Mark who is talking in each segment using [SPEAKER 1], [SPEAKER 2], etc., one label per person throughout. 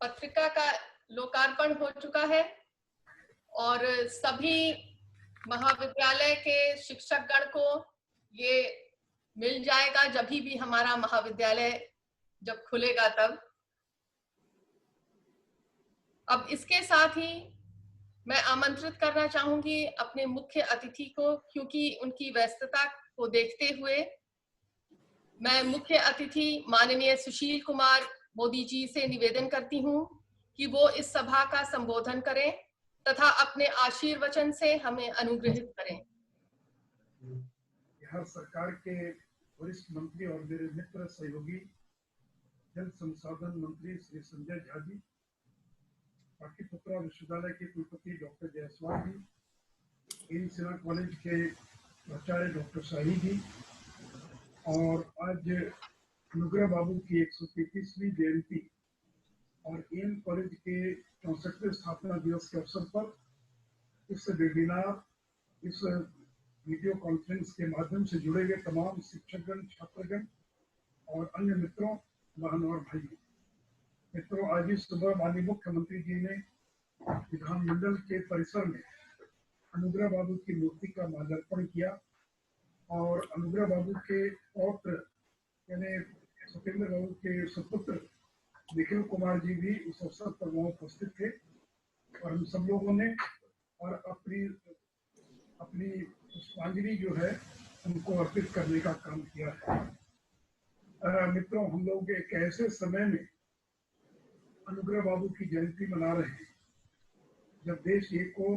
[SPEAKER 1] पत्रिका का लोकार्पण हो चुका है और सभी महाविद्यालय के शिक्षकगण को ये मिल जाएगा जब भी हमारा महाविद्यालय जब खुलेगा तब। अब इसके साथ ही मैं आमंत्रित करना चाहूंगी अपने मुख्य अतिथि को, क्योंकि उनकी व्यस्तता को देखते हुए मैं मुख्य अतिथि माननीय सुशील कुमार मोदी जी से निवेदन करती हूं कि वो इस सभा का संबोधन करें तथा अपने आशीर्वचन से हमें अनुग्रहित करें।
[SPEAKER 2] बिहार सरकार के वरिष्ठ मंत्री और मेरे मित्र सहयोगी जल संसाधन मंत्री श्री संजय झा जी, पाटलिपुत्रा विश्वविद्यालय के कुलपति डॉक्टर जायसवाल जी, एन सिन्हा कॉलेज के प्राचार्य डॉक्टर शाही जी, और आज अनुग्रह बाबू की 133वीं जयंती और एन कॉलेज के 64वें स्थापना दिवस के अवसर पर इस वेबिनार, इस वीडियो कॉन्फ्रेंस के माध्यम से जुड़े हुए तमाम शिक्षकगण, छात्रगण और अन्य मित्रों, बहन और भाइयों, आज इस सुबह माननीय मुख्यमंत्री जी ने विधानमंडल के परिसर में अनुग्रह बाबू की मूर्ति का माल्यार्पण किया और अनुग्रह बाबू के पौत्र यानी सत्येंद्र बाबू के सुपुत्र निखिल कुमार जी भी उस अवसर पर वहां उपस्थित थे और हम सब लोगों ने और अपनी पुष्पांजलि जो है उनको अर्पित करने का काम किया है। मित्रों, हम लोग एक ऐसे समय में अनुग्रह बाबू की जयंती मना रहे हैं जब देश एक ओर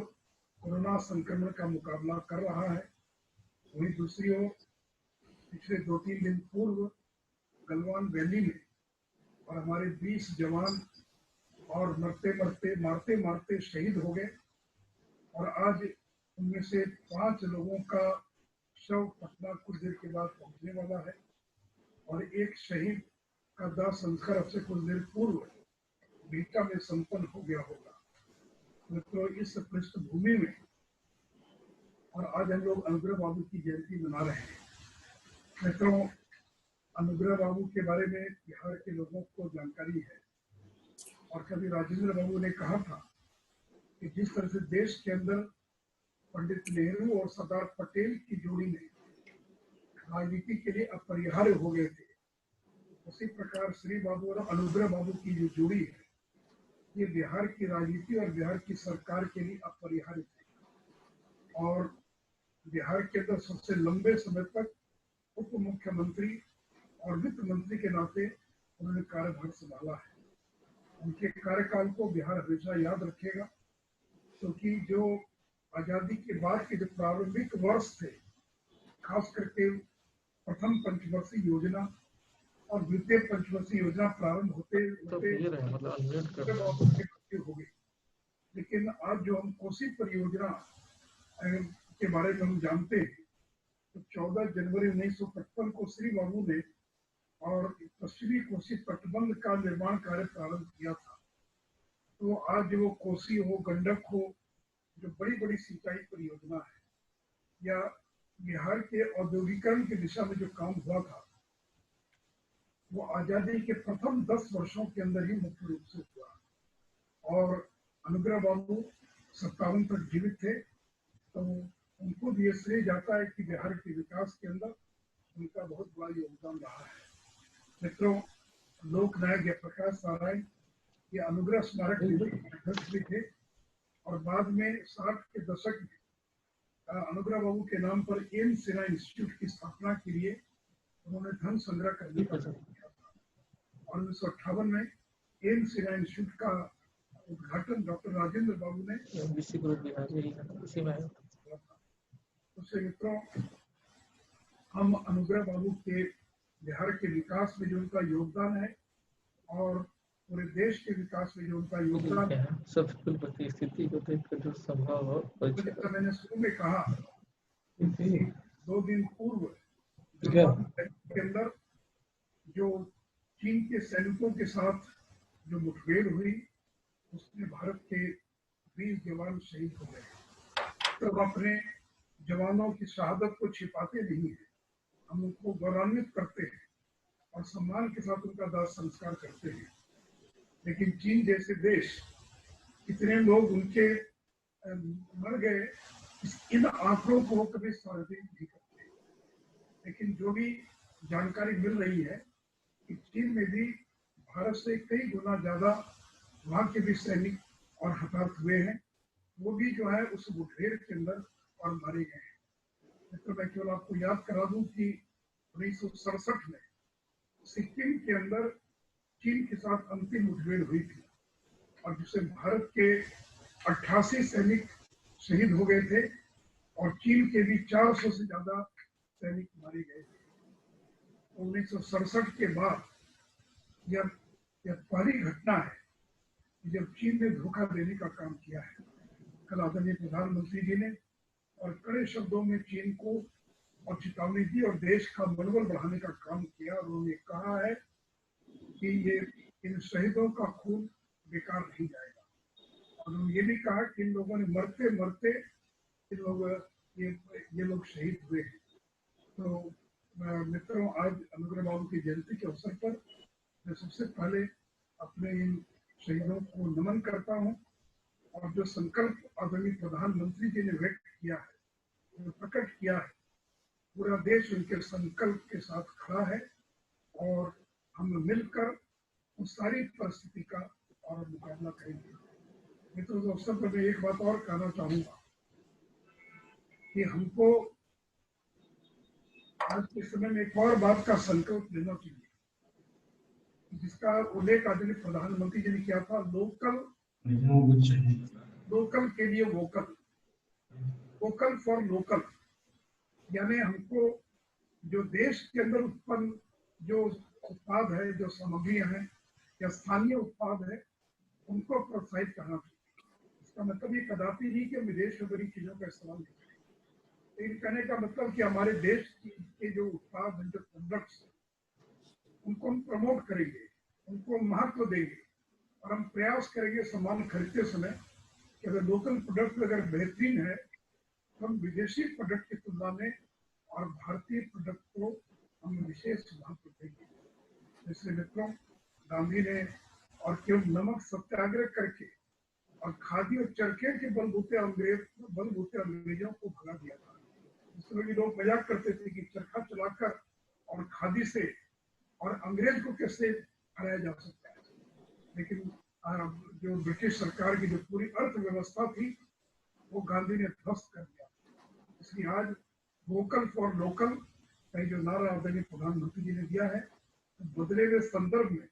[SPEAKER 2] कोरोना संक्रमण का मुकाबला कर रहा है, वहीं दूसरी ओर पिछले 2-3 दिन पूर्व गलवान वैली में और हमारे 20 जवान और मारते मारते शहीद हो गए और आज उनमें से 5 लोगों का शव पटना कुछ देर के बाद पहुंचने वाला है और एक शहीद का दाह संस्कार अब से कुछ देर पूर्व बिहटा में संपन्न हो गया होगा। मित्रों, इस पृष्ठभूमि में और आज हम लोग अनुग्रह बाबू की जयंती मना रहे हैं। मित्रों, अनुग्रह बाबू के बारे में बिहार के लोगों को जानकारी है और कभी राजेंद्र बाबू ने कहा था कि जिस तरह से देश के अंदर पंडित नेहरू और सरदार पटेल की जोड़ी में राजनीति के लिए अपरिहार्य हो गए थे, उसी प्रकार श्री बाबू और अनुग्रह बाबू की जो जोड़ी है ये बिहार की राजनीति और बिहार की सरकार के लिए अपरिहार्य थे और बिहार के अंदर सबसे लंबे समय तक उप मुख्यमंत्री और वित्त मंत्री के नाते उन्होंने कार्यभार संभाला है। उनके कार्यकाल को बिहार हमेशा याद रखेगा, क्योंकि जो आजादी के बाद के जो प्रारंभिक वर्ष थे, खास करके प्रथम पंचवर्षीय योजना और द्वितीय पंचवर्षीय योजना प्रारंभ होते हो गई, लेकिन आज जो हम कोसी परियोजना के बारे में हम जानते हैं तो 14 जनवरी 1955 को श्री बाबू ने और पश्चिमी कोसी तटबंध का निर्माण कार्य प्रारंभ किया था। तो आज वो कोसी हो, गंडक हो, जो बड़ी बड़ी सिंचाई परियोजना है या बिहार के औद्योगिकरण की दिशा में जो काम हुआ था वो आजादी के प्रथम 10 वर्षों के अंदर ही मुख्य रूप से हुआ और अनुग्रह बाबू 57 तक जीवित थे, तो उनको भी ये श्रेय जाता है कि बिहार के विकास के अंदर उनका बहुत बड़ा योगदान रहा है। मित्रों, लोक नायक जयप्रकाश नारायण ये अनुग्रह स्मारक अध्यक्ष भी थे और बाद में 60 के दशक में अनुग्रह बाबू के नाम पर एन सिन्हा इंस्टीट्यूट की स्थापना के लिए उन्होंने धन संग्रह करने का काम किया था और 1958 में एन सिन्हा इंस्टीट्यूट का उद्घाटन डॉक्टर राजेंद्र बाबू ने उससे। मित्रों, हम अनुग्रह बाबू के बिहार के विकास में जो उनका योगदान है और पूरे देश के विकास में जो उनका योगदान है,
[SPEAKER 3] सब स्थिति को देखकर जो संभव हो,
[SPEAKER 2] मैंने शुरू में कहा 2 दिन पूर्व के अंदर जो चीन के सैनिकों के साथ जो मुठभेड़ हुई उसमें भारत के 20 जवान शहीद हो गए। तब अपने जवानों की शहादत को छिपाते नहीं है, हम उनको गौरवान्वित करते हैं और सम्मान के साथ उनका दाह संस्कार करते हैं। लेकिन चीन जैसे देश, इतने लोग उनके मर गए, इन आंकड़ों को कभी सार्वजनिक नहीं करते। लेकिन जो भी जानकारी मिल रही है कि चीन में भी भारत से कई गुना ज्यादा वहां के भी सैनिक और हताहत हुए हैं, वो भी जो है उस मुठभेड़ के अंदर और मारे गए हैं। तो मैं केवल आपको याद करा दूं कि 1967 में सिक्किम के अंदर चीन के साथ अंतिम मुठभेड़ हुई थी, और जिससे भारत के 88 सैनिक शहीद हो गए थे और चीन के भी 400 से ज्यादा सैनिक मारे गए थे। 1967 के बाद यह पहली घटना है जब चीन ने धोखा देने का काम किया है। कल आदरणीय प्रधानमंत्री जी ने और कड़े शब्दों में चीन को और चेतावनी दी और देश का मनोबल बढ़ाने का काम किया, और उन्होंने कहा है कि ये इन शहीदों का खून बेकार नहीं जाएगा। और उन्होंने ये भी कहा कि इन लोगों ने मरते मरते ये लोग शहीद हुए हैं। तो मित्रों, आज अनुग्रह बाबू की जयंती के अवसर पर मैं सबसे पहले अपने इन शहीदों को नमन करता हूँ, और जो संकल्प आदरणीय प्रधानमंत्री जी ने व्यक्त किया है, जो प्रकट किया है, पूरा देश उनके संकल्प के साथ खड़ा है, और हम मिलकर उस सारी परिस्थिति का और मुकाबला करेंगे। मित्रों, इस अवसर पर मैं एक बात और कहना चाहूंगा कि हमको आज के समय में एक और बात का संकल्प लेना चाहिए, जिसका उल्लेख आदरणीय प्रधानमंत्री जी ने किया था, लोकल के लिए वोकल, वोकल फॉर लोकल। यानी हमको जो देश के अंदर उत्पन्न जो उत्पाद है, जो सामग्रियां हैं या स्थानीय उत्पाद है, उनको प्रोत्साहित करना चाहिए। इसका मतलब ये कदापि नहीं कि हम विदेश में बड़ी चीजों का इस्तेमाल नहीं करें, लेकिन कहने का मतलब कि हमारे देश के जो उत्पाद हैं, जो प्रोडक्ट्स, उनको हम प्रमोट करेंगे, उनको महत्व देंगे, और हम प्रयास करेंगे सामान खरीदते समय कि अगर लोकल प्रोडक्ट अगर बेहतरीन है तो हम विदेशी प्रोडक्ट की तुलना में और भारतीय प्रोडक्ट को हम विशेष महत्व देंगे। इसलिए मित्रों, गांधी ने और केवल नमक सत्याग्रह करके और खादी और चरखे के बलबूते अंग्रेजों को भगा दिया था। इस तरह के लोग मजाक करते थे कि चरखा चलाकर और खादी से और अंग्रेज को कैसे हराया जा सकता है। लेकिन जो ब्रिटिश सरकार की जो पूरी अर्थव्यवस्था थी, वो गांधी ने ध्वस्त कर दिया। इसलिए आज वोकल फॉर लोकल का जो नारा आदरणीय प्रधानमंत्री जी ने दिया है, तो बदले हुए संदर्भ में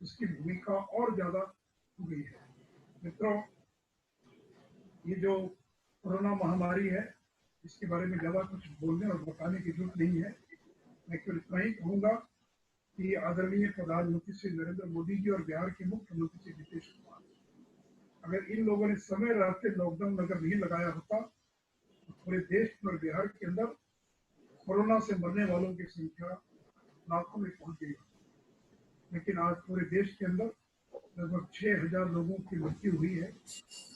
[SPEAKER 2] उसकी भूमिका और ज्यादा हो गई है। मित्रों, ये जो कोरोना महामारी है, इसके बारे में ज्यादा कुछ बोलने और बताने की जरूरत नहीं है। मैं केवल इतना ही कहूंगा कि आदरणीय प्रधानमंत्री श्री नरेंद्र मोदी जी और बिहार के मुख्यमंत्री श्री नीतीश कुमार, अगर इन लोगों ने समय रहते लॉकडाउन अगर नहीं लगाया होता तो पूरे देश और बिहार के अंदर कोरोना से मरने वालों की संख्या लाखों में पहुंच गई। लेकिन आज पूरे देश के अंदर लगभग 6000 लोगों की मृत्यु हुई है,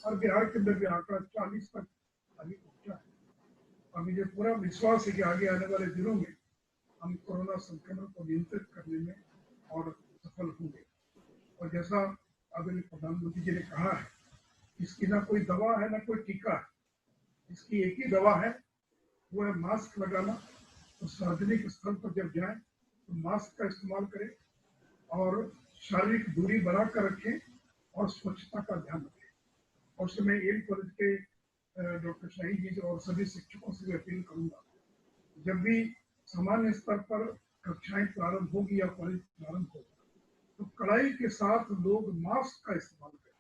[SPEAKER 2] और बिहार के अंदर भी आंकड़ा 40 तक अभी पहुंचा है। और मुझे पूरा विश्वास है कि आगे आने वाले दिनों में हम कोरोना संक्रमण को नियंत्रित करने में और सफल होंगे। और जैसा आदरणीय प्रधानमंत्री जी ने कहा है, इसकी ना कोई दवा है ना कोई टीका है, इसकी एक ही दवा है, वो है मास्क लगाना। तो सार्वजनिक स्थल पर जब जाएं तो मास्क का इस्तेमाल करें और शारीरिक दूरी बनाकर रखें और स्वच्छता का ध्यान रखें। और उससे मैं एम कॉलेज के डॉक्टर शाही जी और सभी शिक्षकों से भी अपील करूंगा, जब भी सामान्य स्तर पर कक्षाएं प्रारंभ होगी या कॉलेज प्रारंभ होगा, तो कड़ाई के साथ लोग मास्क का इस्तेमाल करें।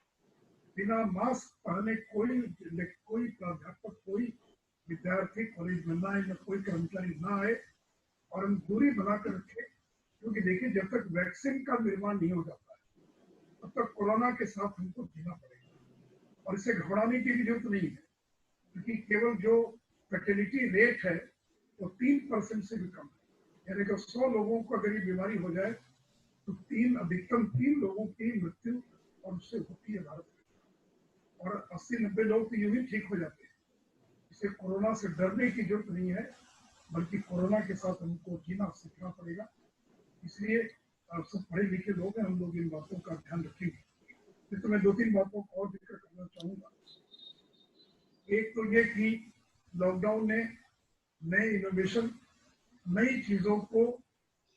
[SPEAKER 2] बिना मास्क पहने कोई प्राध्यापक, कोई विद्यार्थी कॉलेज में ना आए, न कोई कर्मचारी ना आए, और हम दूरी बनाकर रखें। क्योंकि देखिए, जब तक वैक्सीन का निर्माण नहीं हो जाता है, तब तक कोरोना के साथ हमको जीना पड़ेगा। और इसे घबराने की भी जरूरत नहीं है, क्योंकि केवल जो फर्टिलिटी रेट है वो 3% से भी कम है। यानी कि 100 लोगों को अगर ये बीमारी हो जाए तो अधिकतम 3 लोगों की मृत्यु और उससे होती है भारत में, और 80-90 लोग तो यूं ही ठीक हो जाते हैं। इसे कोरोना से डरने की जरूरत नहीं है, बल्कि कोरोना के साथ हमको जीना सीखना पड़ेगा। इसलिए आप सब पढ़े लिखे लोग हैं, हम लोग इन बातों का ध्यान रखेंगे। मैं 2-3 बातों को और जिक्र करना चाहूंगा। एक तो ये कि लॉकडाउन ने नए इनोवेशन, नई चीजों को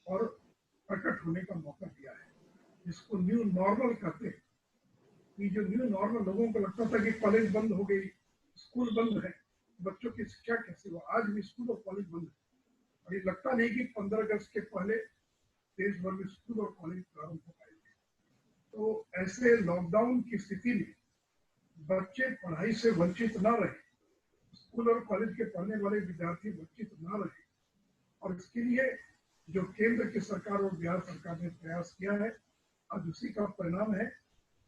[SPEAKER 2] और प्रकट होने का मौका दिया है, जिसको न्यू नॉर्मल कहते हैं। कि जो न्यू नॉर्मल, लोगों को लगता था कि कॉलेज बंद हो गई, स्कूल बंद है, बच्चों की शिक्षा कैसे हो। आज भी स्कूल और कॉलेज बंद है, और ये लगता नहीं कि 15 अगस्त के पहले देश भर में स्कूल और कॉलेज प्रारंभ हो पाएंगे। तो ऐसे लॉकडाउन की स्थिति में बच्चे पढ़ाई से वंचित न रहे, स्कूल और कॉलेज के पढ़ने वाले विद्यार्थी वंचित न रहे, और इसके लिए जो केंद्र की सरकार और बिहार सरकार ने प्रयास किया है, आज उसी का परिणाम है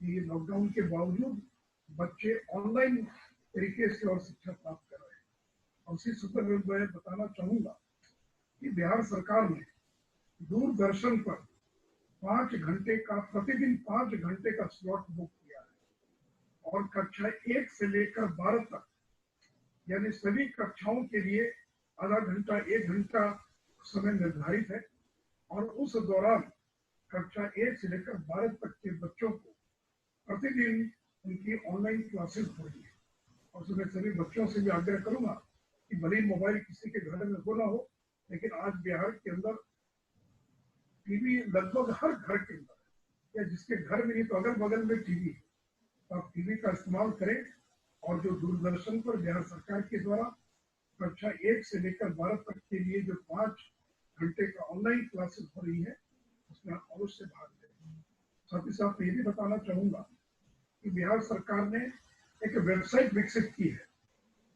[SPEAKER 2] कि लॉकडाउन के बावजूद बच्चे ऑनलाइन तरीके से और शिक्षा प्राप्त कर रहे हैं। और उसी सूत्र में मैं बताना चाहूंगा कि बिहार सरकार ने दूरदर्शन पर 5 घंटे का, प्रतिदिन 5 घंटे का स्लॉट बुक किया है, और कक्षा 1 से लेकर 12 तक, यानी सभी कक्षाओं के लिए आधा घंटा 1 घंटा समय निर्धारित है। और उस दौरान कक्षा 1 से लेकर 12 तक के बच्चों को प्रतिदिन उनकी ऑनलाइन क्लासेस हो रही है। और मैं सभी बच्चों से भी आग्रह करूंगा कि भले मोबाइल किसी के घर में हो ना हो, लेकिन आज बिहार के अंदर टीवी लगभग हर घर के अंदर है, या जिसके घर में नहीं तो अगल बगल में टीवी है, तो आप टीवी का इस्तेमाल करें। और जो दूरदर्शन पर बिहार सरकार के द्वारा कक्षा 1 से लेकर 12 तक के लिए जो 5 घंटे का ऑनलाइन क्लासेस हो रही है, उसमें आप अवश्य भाग लें। साथ ही साथ ये भी बताना चाहूंगा कि बिहार सरकार ने एक वेबसाइट विकसित की है,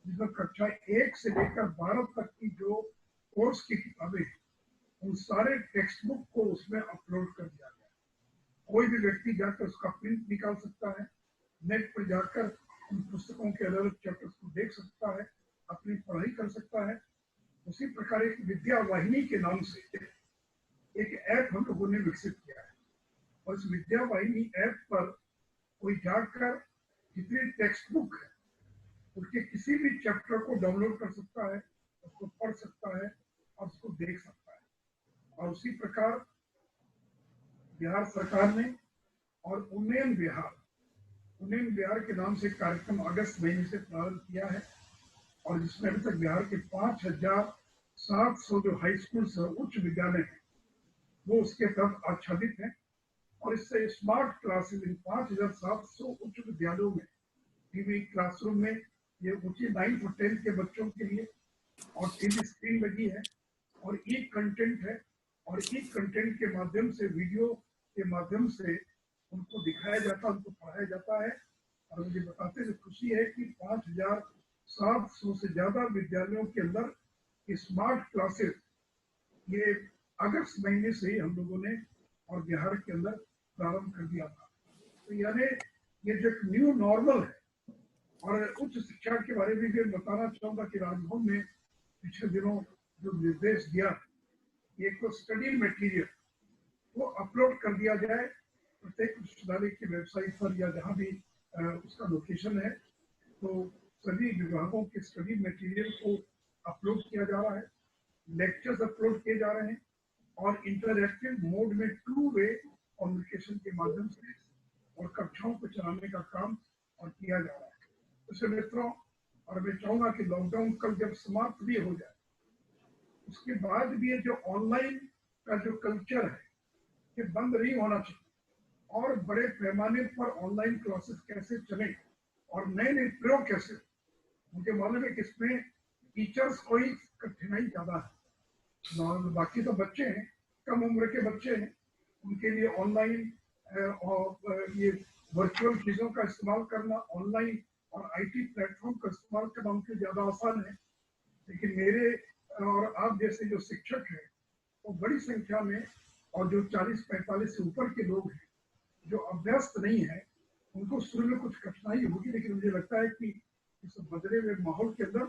[SPEAKER 2] जिसमें कक्षा 1 से लेकर 12 तक की जो कोर्स की किताबें हैं, उन सारे टेक्स्ट बुक को उसमें अपलोड कर दिया गया है। कोई भी व्यक्ति जाकर उसका प्रिंट निकाल सकता है, नेट पर जाकर उन पुस्तकों के अलग अलग चैप्टर्स को देख सकता है, अपनी पढ़ाई कर सकता है। उसी प्रकार एक विद्या वाहिनी के नाम से एक ऐप हम लोगों ने विकसित किया है, और इस विद्या वाहिनी ऐप पर कोई जाकर जितने टेक्स्ट बुक है उसके किसी भी चैप्टर को डाउनलोड कर सकता है, उसको पढ़ सकता है और उसको देख सकता है। और उसी प्रकार बिहार सरकार ने और उन्नयन बिहार के नाम से कार्यक्रम अगस्त महीने से प्रारंभ किया है, और जिसमें अभी तक बिहार के 5700 जो हाई स्कूल से उच्च विद्यालय हैं वो उसके तहत आच्छादित हैं। और इससे स्मार्ट क्लासेस इन 5700 उच्च विद्यालयों में टीवी क्लासरूम में ये ऊंची 9th और 10th के बच्चों के लिए और टीवी स्क्रीन लगी है, और ई कंटेंट है, और ई कंटेंट के माध्यम से, वीडियो के माध्यम से उनको दिखाया जाता है, उनको पढ़ाया जाता है। और मुझे बताते हुए खुशी है कि 5700 से ज्यादा विद्यालयों के अंदर स्मार्ट क्लासेस ये अगस्त महीने से ही हम लोगों ने और बिहार के अंदर प्रारंभ कर दिया था। तो यानी ये जो न्यू नॉर्मल है। और उच्च शिक्षा के बारे में भी बताना चाहूंगा कि राजभवन ने पिछले दिनों जो निर्देश दिया, एक तो स्टडी मटेरियल वो अपलोड कर दिया जाए प्रत्येक विश्वविद्यालय की वेबसाइट पर, या जहाँ भी उसका लोकेशन है, तो सभी विभागों के स्टडी मटेरियल को अपलोड किया जा रहा है, लेक्चर्स अपलोड किए जा रहे हैं, और इंटरएक्टिव मोड में 2 वे कम्युनिकेशन के माध्यम से और कक्षाओं को चलाने का काम और किया जा रहा है। तो मित्रों, और मैं चाहूंगा कि लॉकडाउन कल जब समाप्त भी हो जाए, उसके बाद भी ये जो ऑनलाइन का जो कल्चर है ये बंद नहीं होना चाहिए, और बड़े पैमाने पर ऑनलाइन क्लासेस कैसे चले और नए नए प्रयोग कैसे। मुझे मालूम है कि इसमें टीचर्स को ही कठिनाई ज्यादा है, बाकी तो बच्चे हैं, कम उम्र के बच्चे हैं, उनके लिए ऑनलाइन और ये वर्चुअल चीजों का इस्तेमाल करना, ऑनलाइन और आईटी प्लेटफॉर्म का इस्तेमाल करना उनके ज्यादा आसान है। लेकिन मेरे और आप जैसे जो शिक्षक हैं वो बड़ी संख्या में, और जो 40-45 से ऊपर के लोग हैं जो अभ्यस्त नहीं है, उनको शुरू में कुछ कठिनाई होगी। लेकिन मुझे लगता है कि इस बदले हुए माहौल के अंदर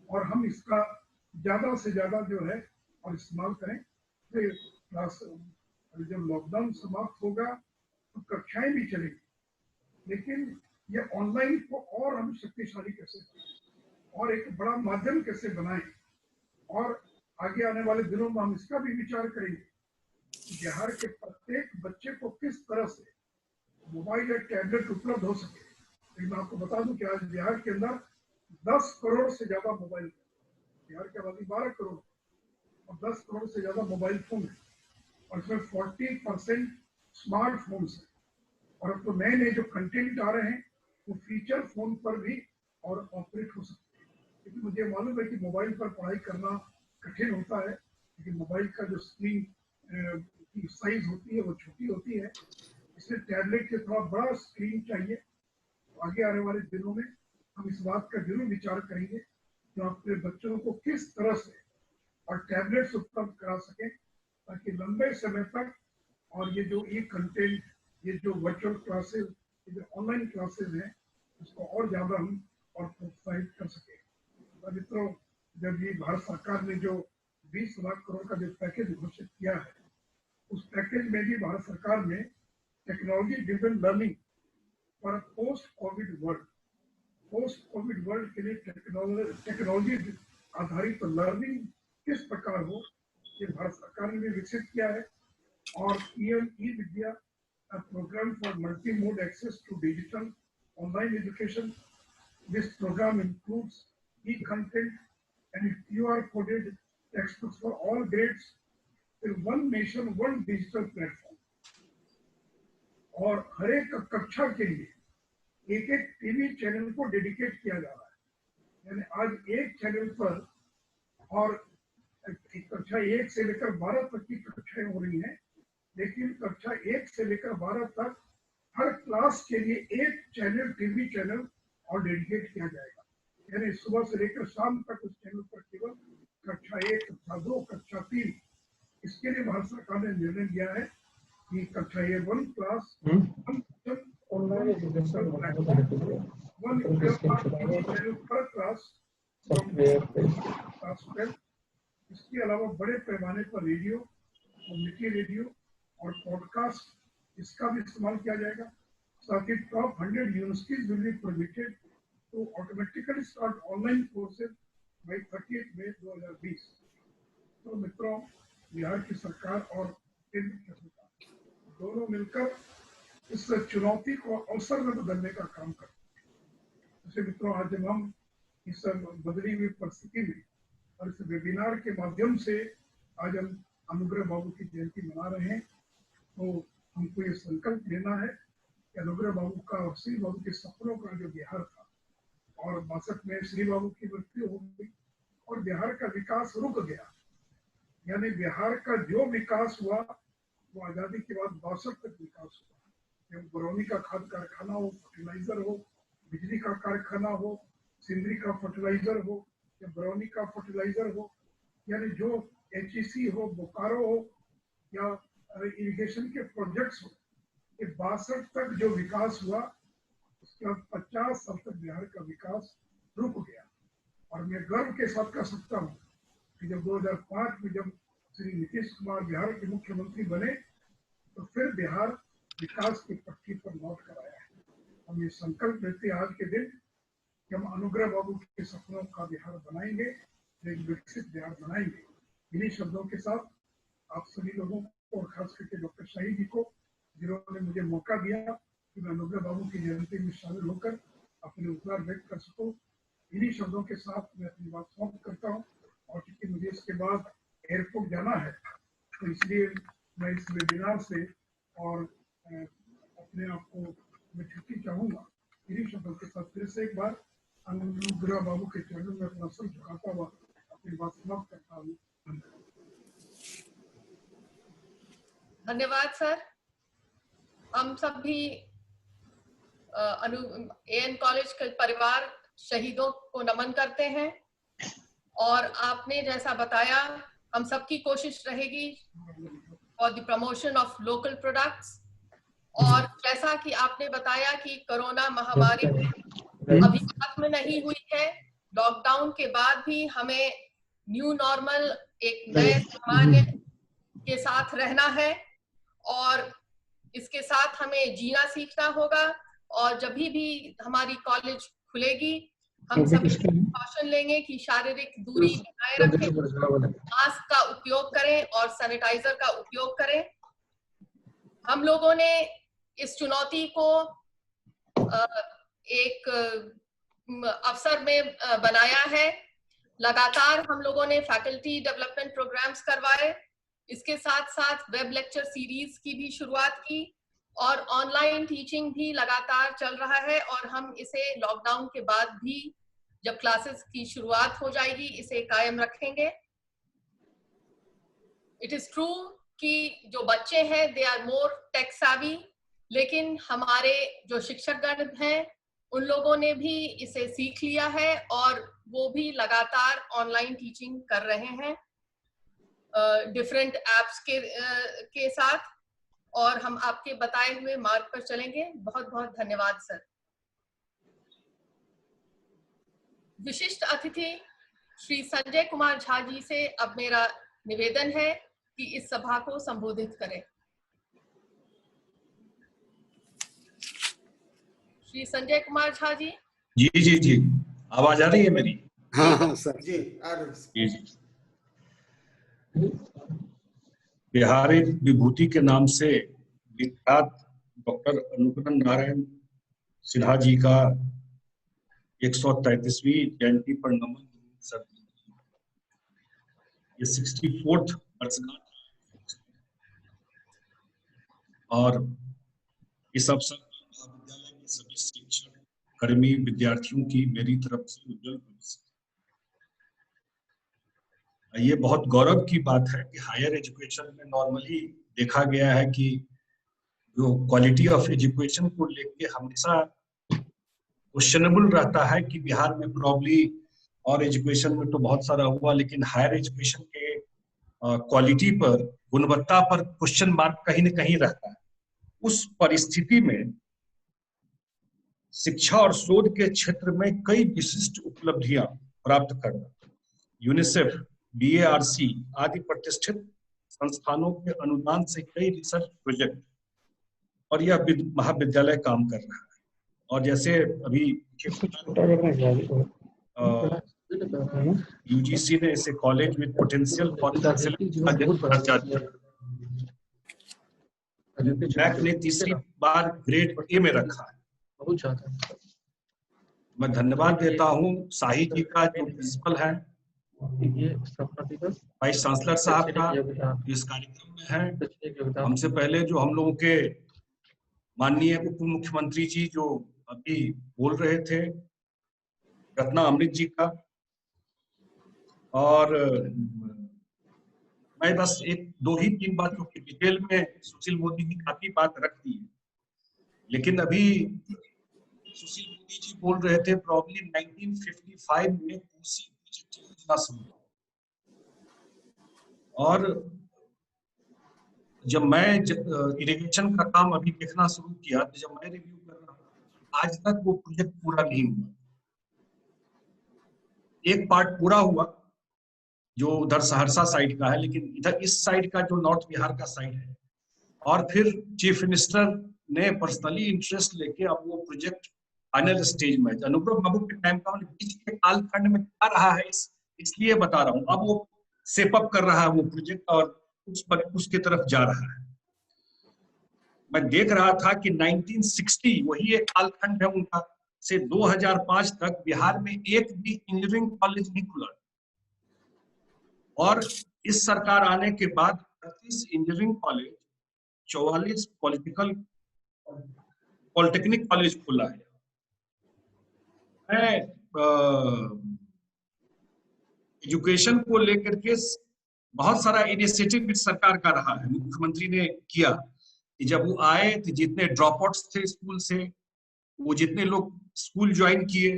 [SPEAKER 2] और हम इसका ज्यादा से ज्यादा जो है और इस्तेमाल करें, तो क्लास जब लॉकडाउन समाप्त होगा तो कक्षाएं भी चलेंगी, लेकिन ये ऑनलाइन को और हम शक्तिशाली कैसे करें और एक बड़ा माध्यम कैसे बनाएं, और आगे आने वाले दिनों में हम इसका भी विचार करेंगे कि बिहार के प्रत्येक बच्चे को किस तरह से मोबाइल या टैबलेट उपलब्ध हो सके। लेकिन मैं आपको बता दूं कि आज बिहार के अंदर 10 करोड़ से ज्यादा मोबाइल, बिहार की आबादी 12 करोड़ और 10 करोड़ से ज्यादा मोबाइल फोन है और इसमें 40% स्मार्टफोन्स है। और अब तो नए नए जो कंटेंट आ रहे हैं वो फीचर फोन पर भी और ऑपरेट हो सकते हैं। क्योंकि मुझे मालूम है कि मोबाइल पर पढ़ाई करना कठिन होता है, लेकिन मोबाइल का जो स्क्रीन की साइज होती है वो छोटी होती है, इसलिए टैबलेट के थोड़ा बड़ा स्क्रीन चाहिए। तो आगे आने वाले दिनों में हम इस बात का जरूर विचार करेंगे कि आप अपने बच्चों को किस तरह से और टैबलेट्स उपलब्ध करा सकें ताकि लंबे समय तक और ये जो ई कंटेंट, ये जो वर्चुअल क्लासेस, ये जो ऑनलाइन क्लासेस हैं, उसको और ज्यादा हम और प्रोत्साहित कर सकें। तो मित्रों, जब ये भारत सरकार ने जो 20 लाख करोड़ का जो पैकेज घोषित किया है, उस पैकेज में भी भारत सरकार ने technology driven learning for post Covid world के लिए टेक्नोलॉजी आधारित लर्निंग किस प्रकार हो, ये भारत सरकार ने भी विकसित किया है। और PM E Vidya, a program for multi-mode access to digital online education. This program includes e-content and QR-coded textbooks for all grades in one nation, one digital platform. और हर एक कक्षा के लिए एक एक टीवी चैनल को डेडिकेट किया जा रहा है। यानी आज एक चैनल पर और कक्षा 1 से लेकर 12 तक की कक्षाएं हो रही हैं, लेकिन कक्षा 1 से लेकर 12 तक हर क्लास के लिए एक चैनल, टीवी चैनल और डेडिकेट किया जाएगा। यानी सुबह से लेकर शाम तक उस चैनल पर केवल कक्षा 1, कक्षा 2, कक्षा 3, इसके लिए भारत सरकार ने निर्णय लिया है कि कक्षा 1 क्लास पर क्लास। इसके अलावा बड़े पैमाने पर रेडियो, कम्युनिटी रेडियो और पॉडकास्ट, इसका भी इस्तेमाल किया जाएगा। साथ ही top 100 universities will be permitted to automatically start online courses by 30 May 2020। तो मित्रों, बिहार की सरकार और केंद्र की सरकार दोनों मिलकर इस चुनौती को अवसर में बदलने का काम करते हैं। जैसे मित्रों, आज जब हम इस बदली हुई परिस्थिति में और इस वेबिनार के माध्यम से आज हम अनुग्रह बाबू की जयंती मना रहे हैं, तो हमको ये संकल्प लेना है कि अनुग्रह बाबू का और श्री बाबू के सपनों का जो बिहार था, और 62 में श्री बाबू की मृत्यु हो गई और बिहार का विकास रुक गया। यानी बिहार का जो विकास हुआ वो आजादी के बाद 62 तक विकास हुआ। बरौनी का खाद कारखाना हो, फर्टिलाइजर हो, बिजली का कारखाना हो, सिंदरी का फर्टिलाइजर हो या बरौनी का फर्टिलाइजर हो, यानी जो HEC हो, बोकारो हो या इरिगेशन के प्रोजेक्ट्स हो, ये 62 तक जो विकास हुआ, उसके बाद 50 साल तक बिहार का विकास रुक गया। और मैं गर्व के साथ कह सकता हूँ कि जब 2005 में जब श्री नीतीश कुमार बिहार के मुख्यमंत्री बने, तो फिर बिहार विकास की पटरी पर लौट कर आया है। हम ये संकल्प लेते हैं आज के दिन कि हम अनुग्रह बाबू के सपनों का बिहार बनाएंगे, एक विकसित बिहार बनाएंगे। इन्हीं शब्दों के साथ आप सभी लोगों को और खास करके डॉक्टर शाही जी को, जिन्होंने मुझे मौका दिया कि मैं अनुग्रह बाबू की जयंती में शामिल होकर अपने विचार व्यक्त कर सकूं, इन्हीं शब्दों के साथ मैं अपनी बात समाप्त करता हूं। और क्योंकि मुझे इसके बाद एयरपोर्ट जाना है, तो इसलिए मैं इस वेबिनार से और अपने आप को मैं छुट्टी चाहूंगा। इन्हीं शब्दों के साथ फिर से एक बार अनुग्रह बाबू के चरणों में अपना सर झुकाता हुआ अपनी बात समाप्त करता हूँ।
[SPEAKER 1] धन्यवाद सर। हम सब भी AN कॉलेज के परिवार शहीदों को नमन करते हैं, और आपने जैसा बताया, हम सबकी कोशिश रहेगी for the promotion of local products. और जैसा कि आपने बताया कि कोरोना महामारी अभी खत्म नहीं हुई है, लॉकडाउन के बाद भी हमें न्यू नॉर्मल, एक नए सामान्य के साथ रहना है, और इसके साथ हमें जीना सीखना होगा। और जब भी हमारी कॉलेज खुलेगी, हम सभी प्रिकॉशन लेंगे कि शारीरिक दूरी बनाए रखें, मास्क का उपयोग करें और सैनिटाइजर का उपयोग करें। हम लोगों ने इस चुनौती को एक अवसर में बनाया है। लगातार हम लोगों ने फैकल्टी डेवलपमेंट प्रोग्राम्स करवाए, इसके साथ साथ वेब लेक्चर सीरीज की भी शुरुआत की और ऑनलाइन टीचिंग भी लगातार चल रहा है और हम इसे लॉकडाउन के बाद भी जब क्लासेस की शुरुआत हो जाएगी इसे कायम रखेंगे। इट इज ट्रू कि जो बच्चे हैं they are more tech savvy, लेकिन हमारे जो शिक्षकगण हैं उन लोगों ने भी इसे सीख लिया है और वो भी लगातार ऑनलाइन टीचिंग कर रहे हैं डिफरेंट एप्स के साथ, और हम आपके बताए हुए मार्ग पर चलेंगे। बहुत बहुत धन्यवाद सर। विशिष्ट अतिथि श्री संजय कुमार झा जी से अब मेरा निवेदन है कि इस सभा को संबोधित करें। श्री संजय कुमार झा जी।
[SPEAKER 4] जी जी जी, आवाज आ रही है मेरी?
[SPEAKER 5] हाँ हाँ सर
[SPEAKER 6] जी आ रही है।
[SPEAKER 4] बिहारी विभूति के नाम से विख्यात डॉक्टर अनुग्रह नारायण सिन्हा जी का 133वीं जयंती पर नमन सर। ये 64th वर्षगांठ और इस अवसर पर महाविद्यालय के सभी शिक्षक कर्मी विद्यार्थियों की मेरी तरफ से उज्जवल भविष्य। ये बहुत गौरव की बात है कि हायर एजुकेशन में नॉर्मली देखा गया है कि जो क्वालिटी ऑफ एजुकेशन को लेके हमेशा क्वेश्चनेबल रहता है कि बिहार में प्रॉब्ली और एजुकेशन में तो बहुत सारा हुआ, लेकिन हायर एजुकेशन के क्वालिटी पर, गुणवत्ता पर क्वेश्चन मार्क कहीं न कहीं रहता है। उस परिस्थिति में शिक्षा और शोध के क्षेत्र में कई विशिष्ट उपलब्धियां प्राप्त करना, यूनिसेफ, BARC आदि प्रतिष्ठित संस्थानों के अनुदान से कई रिसर्च प्रोजेक्ट और यह महाविद्यालय काम कर रहा है। और जैसे अभी UGC ने इसे कॉलेज विद पोटेंशियल फॉर ने तीसरी बार ग्रेड A में रखा है। मैं धन्यवाद देता हूँ शाही जी का जो प्रिंसिपल है, वाइस चांसलर साहब का इस कार्यक्रम में है। हमसे पहले जो हम लोगों के माननीय उप मुख्यमंत्री जी जो अभी बोल रहे थे, रत्ना अमृत जी का, और मैं बस एक दो ही तीन बातों की डिटेल में सुशील मोदी जी काफी बात रख दी है, लेकिन अभी सुशील मोदी जी बोल रहे थे प्रॉब्ली 1955 में कोसी प्रोजेक्ट योजना शुरू, और जब मैं इरिगेशन का काम अभी देखना शुरू किया तो जब मैं रिव्यू कर रहा था आज तक वो प्रोजेक्ट पूरा नहीं हुआ। एक पार्ट पूरा हुआ जो उधर सहरसा साइड का है, लेकिन इधर इस साइड का जो नॉर्थ बिहार का साइड है, और फिर चीफ मिनिस्टर ने पर्सनली इंटरेस्ट लेके अब वो प्रोजेक्ट फाइनल स्टेज में, अनुग्रह बाबू के टाइम का बीच के कालखंड में आ रहा है, इसलिए बता रहा हूँ। अब वो सेप अप कर रहा है वो प्रोजेक्ट और उसके तरफ जा रहा है। मैं देख रहा था कि 1960 वही एक कालखंड है उनका, से 2005 तक बिहार में एक भी इंजीनियरिंग कॉलेज नहीं खुला, और इस सरकार आने के बाद 38 इंजीनियरिंग कॉलेज, 44 पॉलिटेक्निक कॉलेज खुला है। मैं एजुकेशन को लेकर के बहुत सारा इनिशिएटिव इस सरकार का रहा है। मुख्यमंत्री ने किया कि जब वो आए तो जितने ड्रॉप आउट्स थे स्कूल से, वो जितने लोग स्कूल ज्वाइन किए,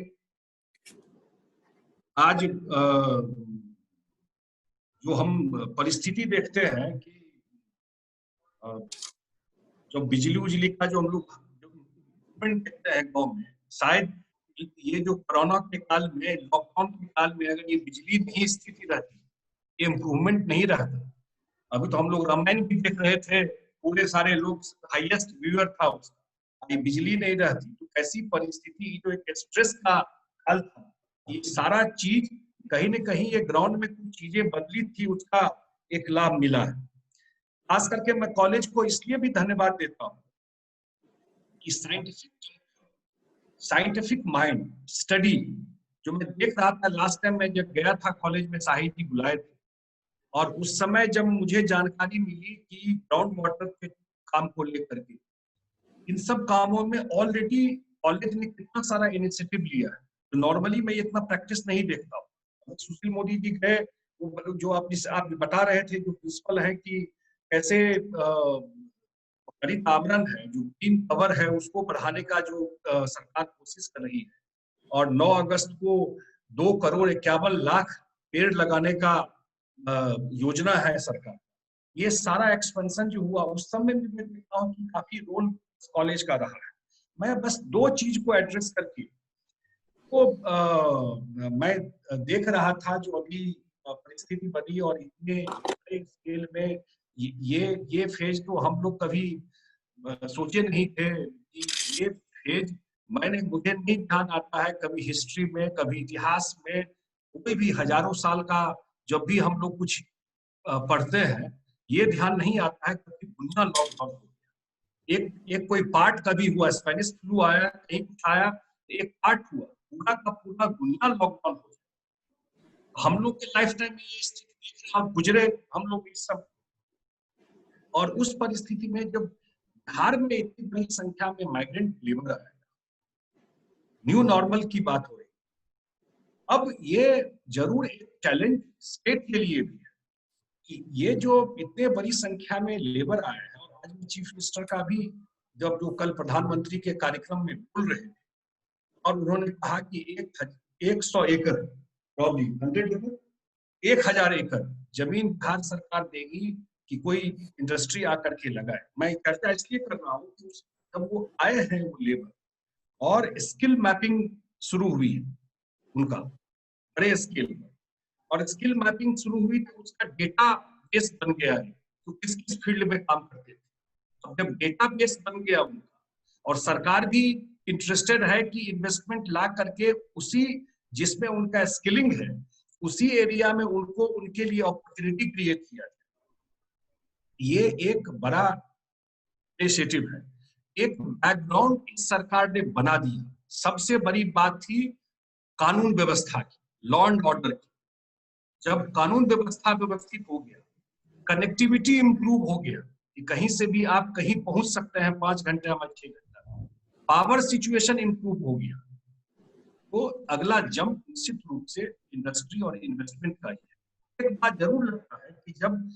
[SPEAKER 4] आज जो हम परिस्थिति देखते हैं कि जो बिजली उजली का जो हम लोग देखते हैं गाँव में, शायद ये जो कोरोना के काल में, लॉकडाउन के काल में अगर ये बिजली नहीं स्थिति रहती, ये इम्प्रूवमेंट नहीं रहता, अभी तो हम लोग रामायण भी देख रहे थे, पूरे सारे लोग हाईएस्ट व्यूअर था उसका, अभी बिजली नहीं रहती तो कैसी परिस्थिति, जो एक स्ट्रेस का काल था, ये सारा चीज कहीं न कहीं ये ग्राउंड में कुछ चीजें बदली थी, उसका एक लाभ मिला है। खास करके मैं कॉलेज को इसलिए भी धन्यवाद देता हूँ कि साइंटिफिक माइंड स्टडी जो मैं देख रहा था लास्ट टाइम मैं जब गया था कॉलेज में, साहिब जी बुलाए थे, और उस समय जब मुझे जानकारी मिली कि ग्राउंड वाटर के काम को लेकर के इन सब कामों में ऑलरेडी कॉलेज ने कितना सारा इनिशिएटिव लिया है, तो नॉर्मली मैं इतना प्रैक्टिस नहीं देखता हूँ। सुशील मोदी जी गए, जो आप बता रहे थे, जो प्रिंसिपल है कि कैसे हरित आवरण है, जो ग्रीन कवर है, उसको बढ़ाने का जो सरकार कोशिश कर रही है, और 9 अगस्त को 2,51,00,000 पेड़ लगाने का योजना है सरकार। ये सारा एक्सपेंशन जो हुआ उस समय भी मैं देखता हूँ कि काफी रोल कॉलेज का रहा है। मैं बस 2 चीज को एड्रेस करके तो मैं देख रहा था जो अभी परिस्थिति बनी, और इतने बड़े स्केल में ये फेज तो हम लोग कभी सोचे नहीं थे कि ये फेज, मुझे नहीं ध्यान आता है कभी हिस्ट्री में, कभी इतिहास में, कोई भी हजारों साल का जब भी हम लोग कुछ पढ़ते हैं, ये ध्यान नहीं आता है कभी दुनिया लॉकडाउन हो गया। एक कोई पार्ट कभी हुआ, स्पेनिश फ्लू आया, कहीं कुछ आया, एक पार्ट हुआ, पूरा का पूरा दुनिया लॉकडाउन हो गया। हम लोग के लाइफ टाइम में ये स्थिति देख रहे हैं, गुजरे हम लोग इस सब, और उस परिस्थिति में जब बिहार में इतनी बड़ी संख्या में माइग्रेंट लेबर आया, न्यू नॉर्मल की बात हो रही। अब ये जरूर एक चैलेंज स्टेट के लिए भी है कि ये जो इतने बड़ी संख्या में लेबर आए हैं, और आज चीफ मिनिस्टर का भी जब जो कल प्रधानमंत्री के कार्यक्रम में बोल रहे थे, और उन्होंने कहा कि 100 एकड़, प्रॉब्ली 100 एकड़, 1000 एकड़ जमीन बिहार सरकार देगी कि कोई इंडस्ट्री आकर के लगाए। मैं चर्चा इसलिए कर रहा हूँ कि जब वो आए हैं वो लेबर, और स्किल मैपिंग शुरू हुई उनका बड़े स्केल पर, और स्किल मैपिंग शुरू हुई तो उसका डेटा बेस बन गया है तो किस किस फील्ड में काम करते थे। अब जब डेटा बेस बन गया उनका, और सरकार भी इंटरेस्टेड है कि इन्वेस्टमेंट ला करके उसी जिसमें उनका स्किलिंग है उसी एरिया में उनको उनके लिए अपॉर्चुनिटी क्रिएट किया जाए, ये एक बड़ा इनिशिएटिव है। एक बैकग्राउंड इस सरकार ने बना दिया। सबसे बड़ी बात थी कानून व्यवस्था की, लॉ एंड ऑर्डर की। जब कानून व्यवस्था व्यवस्थित हो गया, कनेक्टिविटी इंप्रूव हो गया कि कहीं से भी आप कहीं पहुंच सकते हैं 5 घंटे या 6 घंटा, पावर सिचुएशन इंप्रूव हो गया, तो अगला जंप निश्चित रूप से इंडस्ट्री और इन्वेस्टमेंट का ही है। एक बात जरूर लगता है कि जब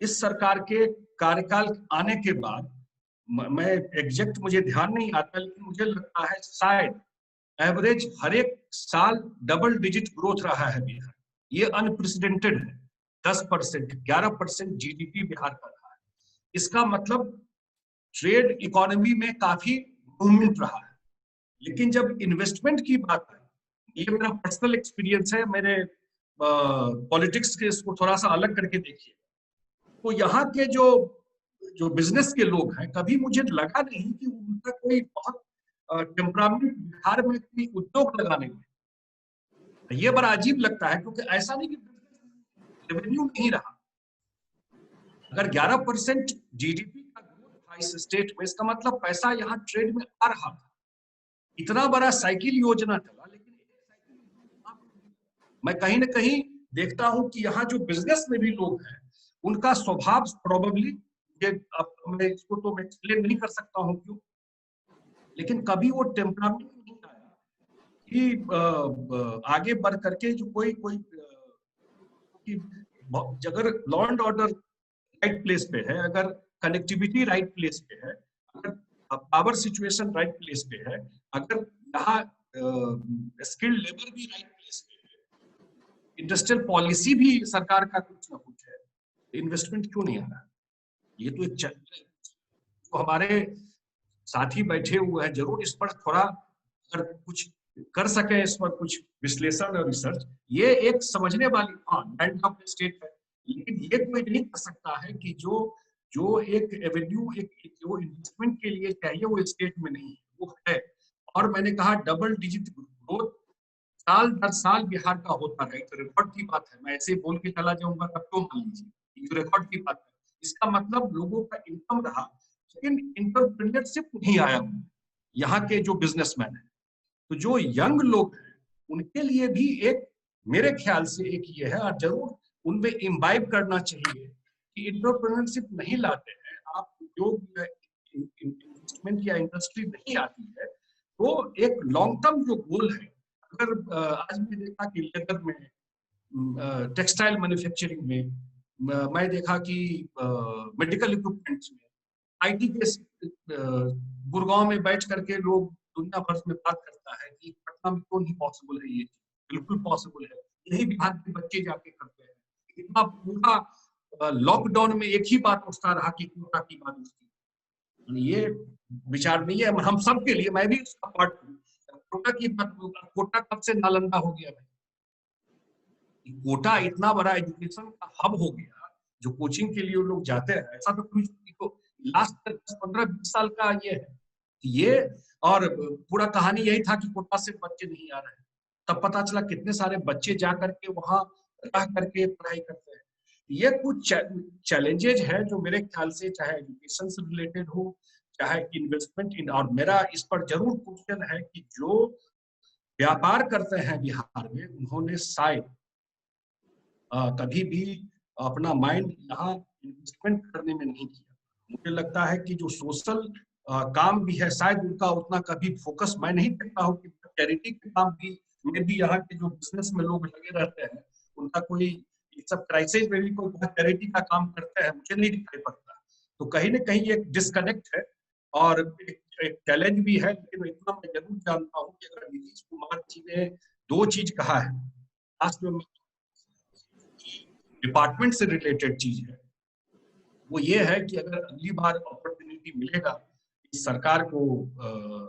[SPEAKER 4] इस सरकार के कार्यकाल आने के बाद, मैं एग्जैक्ट मुझे ध्यान नहीं आता, लेकिन मुझे लगता है शायद एवरेज हर एक साल डबल डिजिट ग्रोथ रहा है बिहार। ये अनप्रेसिडेंटेड है। 10%, 11% जीडीपी बिहार का रहा है। इसका मतलब ट्रेड इकोनॉमी में काफी मूवमेंट रहा है। लेकिन जब इन्वेस्टमेंट की बात है, ये मेरा पर्सनल एक्सपीरियंस है, मेरे पॉलिटिक्स के इसको थोड़ा सा अलग करके देखिए, तो यहाँ के जो बिजनेस के लोग हैं, कभी मुझे लगा नहीं कि उनका कोई बहुत टेम्परामेंट बिहार में कोई उद्योग लगाने में। ये बड़ा अजीब लगता है, क्योंकि ऐसा नहीं कि रेवेन्यू नहीं रहा। अगर 11% जीडीपी का ग्रोथ था इस स्टेट में, इसका मतलब पैसा यहाँ ट्रेड में आ रहा था। इतना बड़ा साइकिल योजना चला, लेकिन मैं कहीं ना कहीं देखता हूं कि यहाँ जो बिजनेस में भी लोग हैं, उनका स्वभाव प्रोबेबली, मैं इसको तो मैं एक्सप्लेन नहीं कर सकता हूँ क्यों, लेकिन कभी वो टेम्परामेंट नहीं आया कि आगे बढ़ करके जो कोई अगर law and order right place पे है, अगर कनेक्टिविटी राइट प्लेस पे है, अगर पावर सिचुएशन राइट प्लेस पे है, अगर यहाँ स्किल्ड लेबर भी राइट प्लेस पे है, इंडस्ट्रियल पॉलिसी भी सरकार का कुछ ना कुछ है, इन्वेस्टमेंट क्यों नहीं आ रहा? ये तो एक तो हमारे साथी बैठे हुए हैं, जरूर इस पर थोड़ा अगर कुछ कर सके, इस पर कुछ विश्लेषण और रिसर्च, ये एक समझने वाली लैंड ऑफ स्टेट है। लेकिन ये कोई नहीं कर सकता है कि जो एक एवेन्यू, एक जो इन्वेस्टमेंट के लिए चाहिए वो स्टेट में नहीं है, वो है। और मैंने कहा डबल डिजिट ग्रोथ साल दर साल बिहार का होता है, तो रिकॉर्ड की बात है। मैं ऐसे बोल के चला जाऊंगा तब तो मान लीजिए, जो रिकॉर्ड की बात है, इसका मतलब लोगों का इनकम रहा लेकिन इंटरप्रेन्योरशिप नहीं आया यहाँ के जो बिजनेसमैन है। तो जो यंग लोग हैं उनके लिए भी एक, मेरे ख्याल से एक ये है, और जरूर उनमें इम्बाइब करना चाहिए कि इंटरप्रेन्योरशिप नहीं लाते हैं आप, उद्योग इन्वेस्टमेंट या इंडस्ट्री नहीं आती है, तो एक लॉन्ग टर्म जो गोल है, अगर आज मैं देखा कि लेदर में, टेक्सटाइल मैन्युफैक्चरिंग में, मैं देखा कि मेडिकल इक्विपमेंट्स में, आईटी के गुड़गांव में बैठ करके लोग दुनिया भर में बात करता है कि पटना में क्यों नहीं पॉसिबल है, ये बिल्कुल पॉसिबल है, यही बिहार के बच्चे जाके करते हैं। इतना पूरा लॉकडाउन में एक ही बात उठता रहा कि कोटा की बात उठती, ये विचार नहीं है हम सब के लिए, मैं भी उसका पार्ट हूँ। कोटा की बात, कोटा कब से नालंदा हो गया भाई? कोटा इतना बड़ा एजुकेशन का हब हो गया, जो कोचिंग के लिए लोग जाते हैं, ऐसा तो कुछ लास्ट 10-15-20 साल का ये और पूरा कहानी यही था कि कोटा से बच्चे नहीं आ रहे हैं। तब पता चला कितने सारे बच्चे जा करके वहां रह करके पढ़ाई करते हैं। ये कुछ चैलेंजेज है जो मेरे ख्याल से, चाहे एजुकेशन से रिलेटेड हो, चाहे इन्वेस्टमेंट इन, और मेरा इस पर जरूर क्वेश्चन है कि जो व्यापार करते हैं बिहार में, उन्होंने शायद कभी भी अपना माइंड यहाँ इन्वेस्टमेंट करने में नहीं किया। मुझे लगता है कि जो सोशल काम भी है, शायद उनका उतना कभी फोकस मैं नहीं देखता हूँ कि चैरिटी के काम भी में भी यहाँ के जो बिजनेस में लोग लगे रहते हैं, उनका कोई इस सब क्राइसिस में भी कोई चैरिटी का काम करता है, मुझे नहीं दिखाई पड़ता। तो कहीं ना कहीं एक डिस्कनेक्ट है और एक चैलेंज भी है। लेकिन इतना मैं जरूर जानता हूँ कि अगर नीतीश कुमार जी ने 2 चीज कहा है, लास्ट में डिपार्टमेंट से रिलेटेड चीज है, वो ये है कि अगर अगली बार अपॉर्चुनिटी मिलेगा, इस सरकार को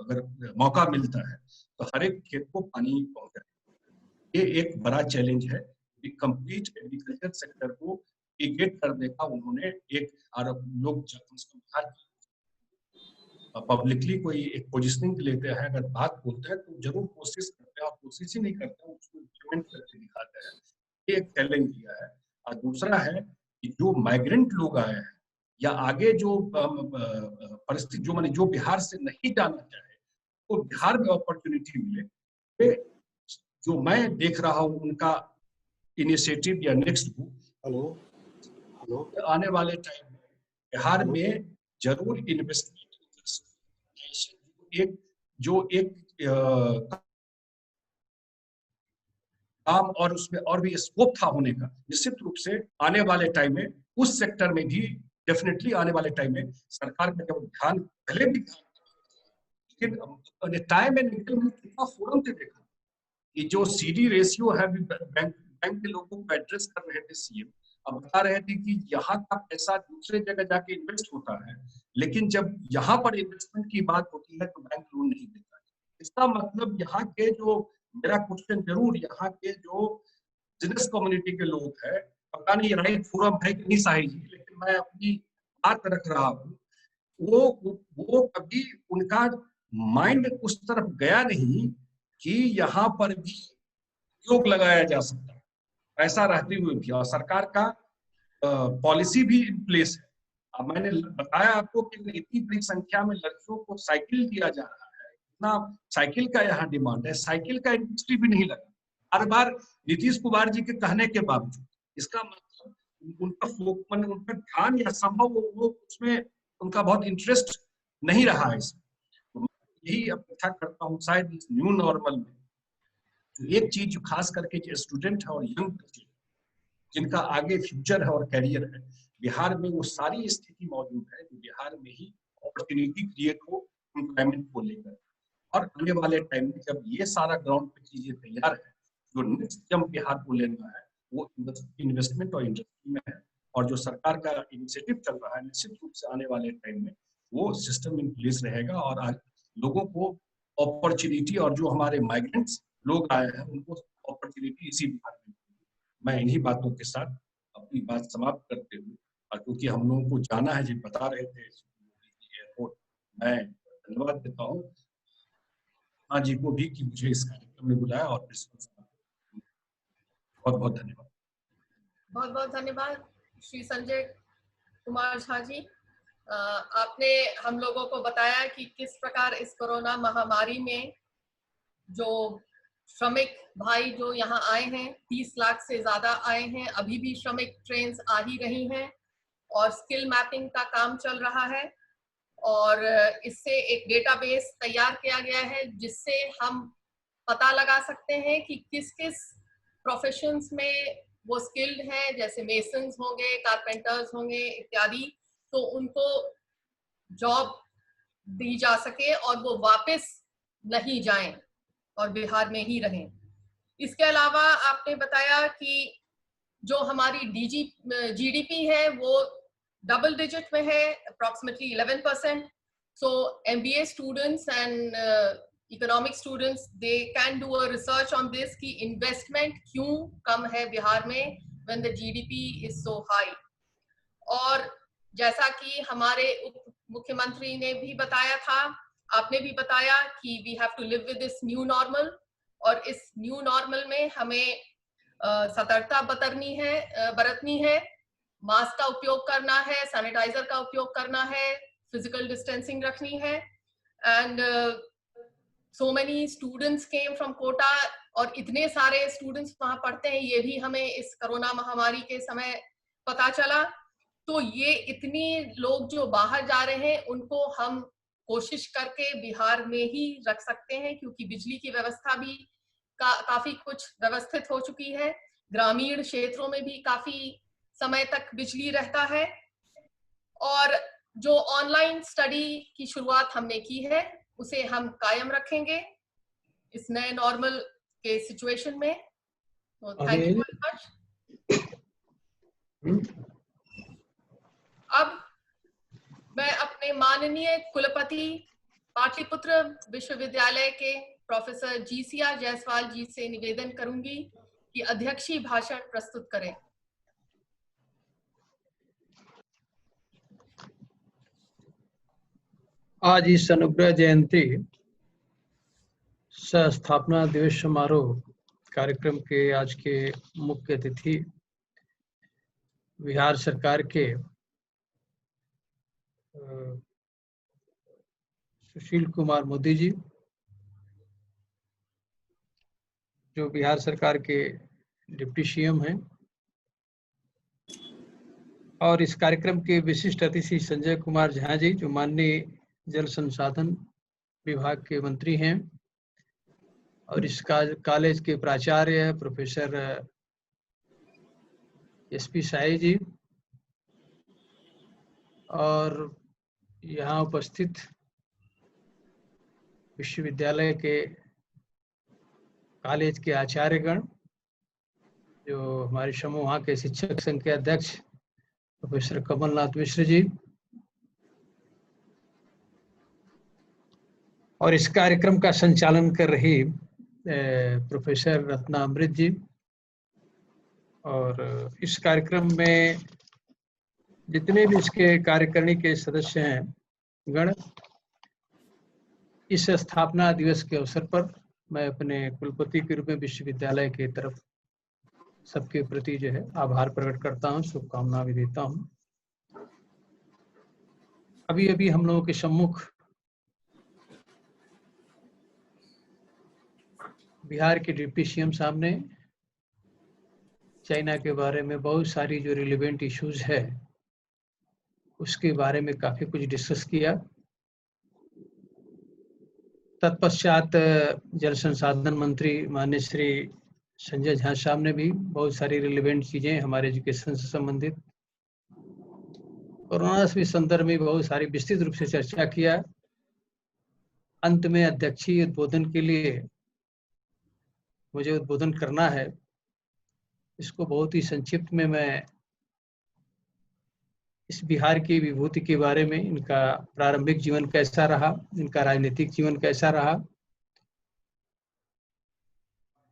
[SPEAKER 4] अगर मौका मिलता है, तो हर एक खेत को पानी पहुंचाए। ये एक बड़ा चैलेंज है। कंप्लीट एग्रीकल्चर सेक्टर को इग्नोर करने का उन्होंने एक, और लोग पब्लिकली कोई एक पोजिशनिंग लेते हैं, अगर बात बोलते हैं तो जरूर कोशिश करते हैं, और कोशिश ही नहीं करते हैं, उसको इम्प्लीमेंट करके दिखाते हैं। ये एक चैलेंज दिया है। और दूसरा है कि जो माइग्रेंट लोग आए हैं या आगे जो परिस्थिति, जो मैंने जो बिहार से नहीं जाना चाहे, तो बिहार में अपॉर्चुनिटी मिले, जो मैं देख रहा हूँ उनका इनिशिएटिव या नेक्स्ट आने वाले टाइम में बिहार में जरूर इन्वेस्टमेंट, एक काम और उसमें और भी स्कोप था होने का, निश्चित रूप से आने वाले टाइम में उस सेक्टर में भी डेफिनेटली आने वाले टाइम में सरकार का जब ध्यान पहले भी, लेकिन टाइम एंड कितना फोरम से देखा कि जो सीडी रेशियो है, बैंक के लोगों को एड्रेस कर रहे थे सीएम, अब बता रहे थे कि यहाँ का पैसा दूसरे जगह जाके इन्वेस्ट होता है, लेकिन जब यहाँ पर इन्वेस्टमेंट की बात होती है तो बैंक लोन नहीं देता। इसका मतलब यहाँ के जो, मेरा क्वेश्चन जरूर यहाँ के जो बिजनेस कम्युनिटी के लोग हैं, पता नहीं राइट फोरम है कि नहीं साहिल जी, लेकिन मैं अपनी बात रख रहा हूँ, वो कभी उनका माइंड उस तरफ गया नहीं कि यहाँ पर भी उद्योग लगाया जा सकता है, ऐसा रहते हुए भी। और सरकार का पॉलिसी भी इन प्लेस है। अब मैंने बताया आपको कि इतनी बड़ी संख्या में लड़कियों को साइकिल दिया जा रहा है, इतना साइकिल का यहाँ डिमांड है, साइकिल का इंडस्ट्री भी नहीं लगा हर बार नीतीश कुमार जी के कहने के बावजूद। इसका मतलब उनका ध्यान या संभव वो उसमें उनका बहुत इंटरेस्ट नहीं रहा है इसमें। तो यही अपेक्षा करता हूँ शायद इस न्यू नॉर्मल में एक चीज जो खास करके जो स्टूडेंट है और यंग जिनका आगे फ्यूचर है और करियर है, बिहार में वो सारी स्थिति मौजूद है कि बिहार में ही अपॉर्चुनिटी क्रिएट हो एम्प्लॉयमेंट को लेकर। और आने वाले टाइम में जब ये सारा ग्राउंड पे चीजें तैयार है, जो नेक्स्ट जंप बिहार को लेना है वो इन्वेस्टमेंट और इंडस्ट्री में है। और जो सरकार का इनिशिएटिव चल रहा है, निश्चित रूप से आने वाले टाइम में वो सिस्टम इन प्लेस रहेगा और लोगों को अपॉर्चुनिटी, और जो हमारे माइग्रेंट्स लोग आए हैं उनको अपॉर्चुनिटी इसी बिहार में। मैं इन्हीं बातों के साथ अपनी बात समाप्त करते हुए, और क्योंकि हम लोगों को जाना है, जो बता रहे थे एयरपोर्ट, मैं धन्यवाद देता हूँ हाँ जी को भी कि मुझे इस कार्यक्रम में बुलाया, और बहुत बहुत धन्यवाद।
[SPEAKER 1] बहुत बहुत धन्यवाद श्री संजय कुमार झा जी। आपने हम लोगों को बताया कि किस प्रकार इस कोरोना महामारी में जो श्रमिक भाई जो यहाँ आए हैं, 30 लाख से ज्यादा आए हैं, अभी भी श्रमिक ट्रेन्स आ ही रही हैं और स्किल मैपिंग का काम चल रहा है और इससे एक डेटाबेस तैयार किया गया है जिससे हम पता लगा सकते हैं कि किस किस प्रोफेशंस में वो स्किल्ड हैं, जैसे मेसन्स होंगे, कारपेंटर्स होंगे इत्यादि, तो उनको जॉब दी जा सके और वो वापस नहीं जाएं और बिहार में ही रहें। इसके अलावा आपने बताया कि जो हमारी जीडीपी है वो डबल डिजिट में है, approximately 11%. So MBA students and economic students, they can do a research on this कि investment क्यों कम है बिहार में when the GDP is so high. और जैसा कि हमारे उप मुख्यमंत्री ने भी बताया था, आपने भी बताया कि we have to live with this new normal और इस new normal में हमें सतर्कता बरतनी है, मास्क का उपयोग करना है, सैनिटाइजर का उपयोग करना है, फिजिकल डिस्टेंसिंग रखनी है and so many students came from Kota और इतने सारे स्टूडेंट्स वहां पढ़ते हैं, ये भी हमें इस कोरोना महामारी के समय पता चला। तो ये इतने लोग जो बाहर जा रहे हैं उनको हम कोशिश करके बिहार में ही रख सकते हैं क्योंकि बिजली की व्यवस्था भी काफी कुछ व्यवस्थित हो चुकी है, ग्रामीण क्षेत्रों में भी काफी समय तक बिजली रहता है और जो ऑनलाइन स्टडी की शुरुआत हमने की है उसे हम कायम रखेंगे इस नए नॉर्मल के सिचुएशन में। तो थैंक यू वेरी मच। अब मैं अपने माननीय कुलपति पाटलिपुत्र विश्वविद्यालय के प्रोफेसर GCR जायसवाल जी से निवेदन करूंगी कि अध्यक्षीय भाषण प्रस्तुत करें।
[SPEAKER 5] आज इस अनुग्रह जयंती सह स्थापना दिवस समारोह कार्यक्रम के आज के मुख्य अतिथि बिहार सरकार के सुशील कुमार मोदी जी, जो बिहार सरकार के डिप्टी CM हैं, और इस कार्यक्रम के विशिष्ट अतिथि संजय कुमार झा जी, जो माननीय जल संसाधन विभाग के मंत्री हैं, और इस कॉलेज के प्राचार्य प्रोफेसर SP साई जी, और यहाँ उपस्थित विश्वविद्यालय के कॉलेज के आचार्यगण, जो हमारे समूह के शिक्षक संघ के अध्यक्ष प्रोफेसर कमलनाथ मिश्र जी, और इस कार्यक्रम का संचालन कर रही प्रोफेसर रत्ना अमृत जी, और इस कार्यक्रम में जितने भी इसके कार्यकारिणी के सदस्य हैं गण, इस स्थापना दिवस के अवसर पर मैं अपने कुलपति के रूप में विश्वविद्यालय की तरफ सबके प्रति जो है आभार प्रकट करता हूं, शुभकामना भी देता हूं। अभी अभी हम लोगों के सम्मुख बिहार के डिप्टी CM साहब ने चाइना के बारे में बहुत सारी जो रिलेवेंट इश्यूज है उसके बारे में काफी कुछ डिस्कस किया। तत्पश्चात जल संसाधन मंत्री माननीय श्री संजय झा साहब ने भी बहुत सारी रिलेवेंट चीजें हमारे एजुकेशन से संबंधित कोरोना के संदर्भ में बहुत सारी विस्तृत रूप से चर्चा किया। अंत में अध्यक्षीय उद्बोधन के लिए मुझे उद्बोधन करना है। इसको बहुत ही संक्षिप्त में मैं इस बिहार की विभूति के बारे में, इनका प्रारंभिक जीवन कैसा रहा, इनका राजनीतिक जीवन कैसा रहा,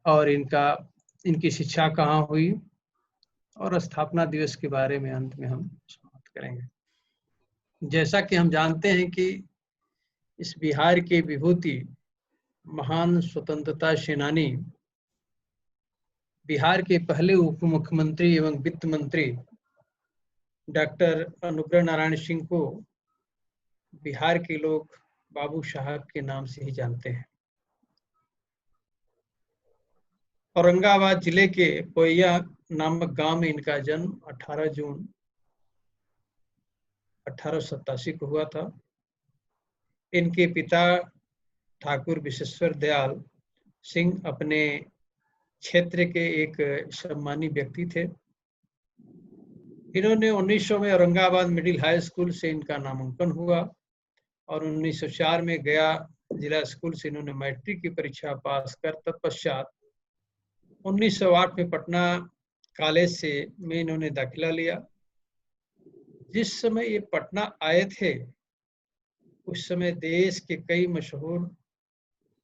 [SPEAKER 5] और इनकी शिक्षा कहाँ हुई, और स्थापना दिवस के बारे में अंत में हम समाप्त करेंगे। जैसा कि हम जानते हैं कि इस बिहार के विभूति महान स्वतंत्रता सेनानी बिहार के पहले उप मुख्यमंत्री एवं वित्त मंत्री डॉक्टर अनुग्रह नारायण सिंह को बिहार के लोग बाबू साहब के नाम से ही जानते हैं। औरंगाबाद जिले के पोइया नामक गांव में इनका जन्म 18 जून 1887 को हुआ था। इनके पिता ठाकुर विश्वेश्वर दयाल सिंह अपने क्षेत्र के एक सम्मानी व्यक्ति थे। इन्होंने 1900 में औरंगाबाद मिडिल हाई स्कूल से इनका नामांकन हुआ और 1904 में गया जिला स्कूल से इन्होंने मैट्रिक की परीक्षा पास कर तत्पश्चात 1908 में पटना कॉलेज में इन्होंने दाखिला लिया। जिस समय ये पटना आए थे उस समय देश के कई मशहूर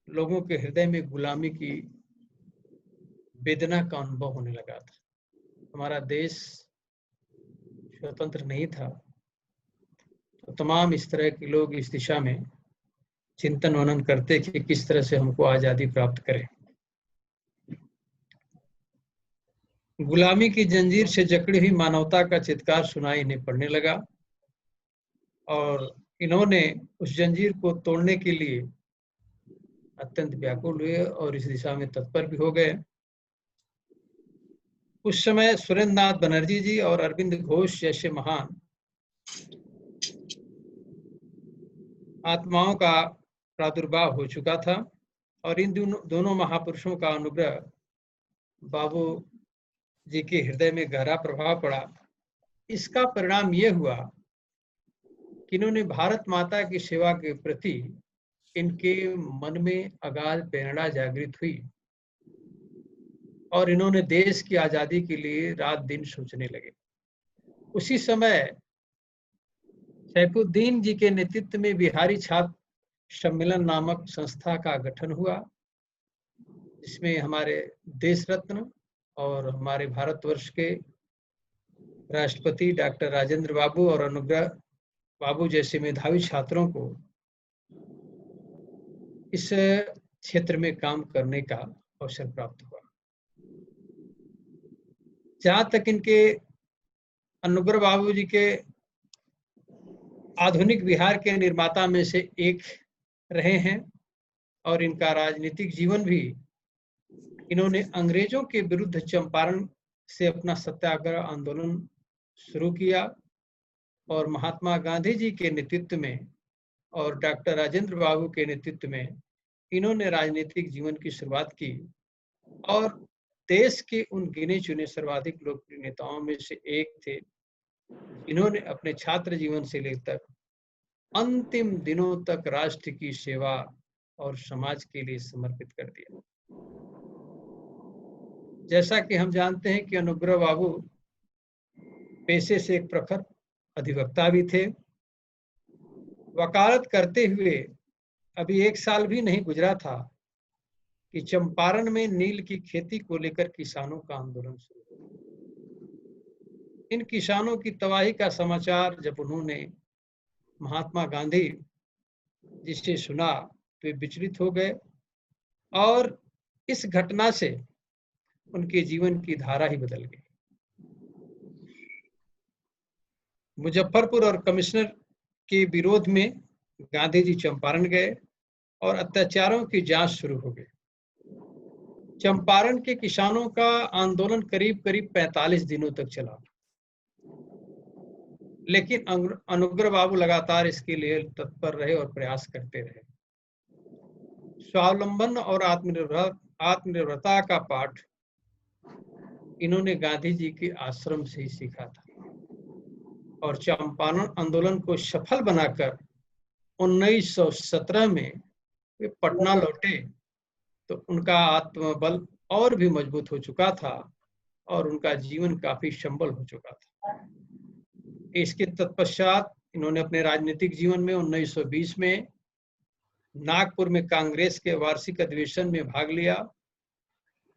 [SPEAKER 5] लोगों के हृदय में गुलामी की वेदना का अनुभव होने लगा था। हमारा देश स्वतंत्र नहीं था, तो तमाम इस तरह के लोग इस दिशा में चिंतन मनन करते कि किस तरह से हमको आजादी प्राप्त करें। गुलामी की जंजीर से जकड़ी हुई मानवता का चित्कार सुनाई इन्हें पड़ने लगा और इन्होंने उस जंजीर को तोड़ने के लिए अत्यंत व्याकुल हुए और इस दिशा में तत्पर भी हो गए। उस समय सुरेंद्र नाथ बनर्जी जी और अरविंद घोष जैसे महान आत्माओं का प्रादुर्भाव हो चुका था और इन दोनों महापुरुषों का अनुग्रह बाबू जी के हृदय में गहरा प्रभाव पड़ा। इसका परिणाम यह हुआ कि इन्होंने भारत माता की सेवा के प्रति इनके मन में अगाध प्रेरणा जागृत हुई और इन्होंने देश की आजादी के लिए रात दिन सोचने लगे। उसी समय सैफुद्दीन जी के नेतृत्व में बिहारी छात्र सम्मेलन नामक संस्था का गठन हुआ, जिसमें हमारे देश रत्न और हमारे भारतवर्ष के राष्ट्रपति डॉक्टर राजेंद्र बाबू और अनुग्रह बाबू जैसे मेधावी छात्रों को इस क्षेत्र में काम करने का अवसर प्राप्त हुआ। जहां तक इनके अनुग्रह बाबू जी के आधुनिक बिहार के निर्माता में से एक रहे हैं और इनका राजनीतिक जीवन भी इन्होंने अंग्रेजों के विरुद्ध चंपारण से अपना सत्याग्रह आंदोलन शुरू किया और महात्मा गांधी जी के नेतृत्व में और डॉक्टर राजेंद्र बाबू के नेतृत्व में इन्होंने राजनीतिक जीवन की शुरुआत की और देश के उन गिने चुने सर्वाधिक लोकप्रिय नेताओं में से एक थे। इन्होंने अपने छात्र जीवन से लेकर अंतिम दिनों तक राष्ट्र की सेवा और समाज के लिए समर्पित कर दिया। जैसा कि हम जानते हैं कि अनुग्रह बाबू पेशे से एक प्रखर अधिवक्ता भी थे। वकालत करते हुए अभी 1 साल भी नहीं गुजरा था कि चंपारण में नील की खेती को लेकर किसानों का आंदोलन शुरू हुआ। इन किसानों की तबाही का समाचार जब उन्होंने महात्मा गांधी जी से सुना तो वे विचलित हो गए और इस घटना से उनके जीवन की धारा ही बदल गई। मुजफ्फरपुर और कमिश्नर के विरोध में गांधी जी चंपारण गए और अत्याचारों की जांच शुरू हो गई। चंपारण के किसानों का आंदोलन करीब 45 दिनों तक चला, लेकिन अनुग्रह बाबू लगातार इसके लिए तत्पर रहे और प्रयास करते रहे। स्वावलंबन और आत्मनिर्भरता का पाठ इन्होंने गांधी जी के आश्रम से ही सीखा था और चंपारण आंदोलन को सफल बनाकर 1917 में वे पटना लौटे तो उनका आत्मबल और भी मजबूत हो चुका था और उनका जीवन काफी संबल हो चुका था। इसके तत्पश्चात इन्होंने अपने राजनीतिक जीवन में 1920 में नागपुर में कांग्रेस के वार्षिक अधिवेशन में भाग लिया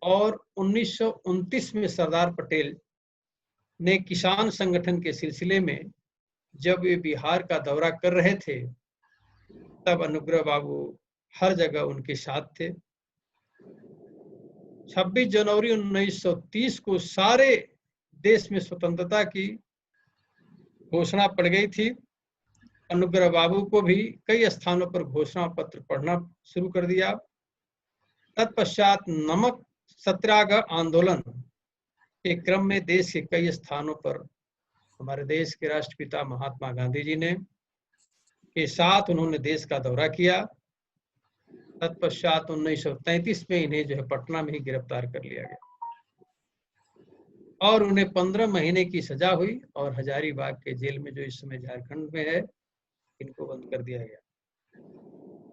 [SPEAKER 5] और 1929 में सरदार पटेल ने किसान संगठन के सिलसिले में जब वे बिहार का दौरा कर रहे थे तब अनुग्रह बाबू हर जगह उनके साथ थे। 26 जनवरी 1930 को सारे देश में स्वतंत्रता की घोषणा पड़ गई थी अनुग्रह बाबू को भी कई स्थानों पर घोषणा पत्र पढ़ना शुरू कर दिया। तत्पश्चात नमक सत्याग्रह आंदोलन के क्रम में देश के कई स्थानों पर हमारे देश के राष्ट्रपिता महात्मा गांधी जी ने के साथ उन्होंने देश का दौरा किया। तत्पश्चात 1933 में इन्हें जो है पटना में ही गिरफ्तार कर लिया गया और उन्हें 15 महीने की सजा हुई और हजारीबाग के जेल में, जो इस समय झारखंड में है, इनको बंद कर दिया गया।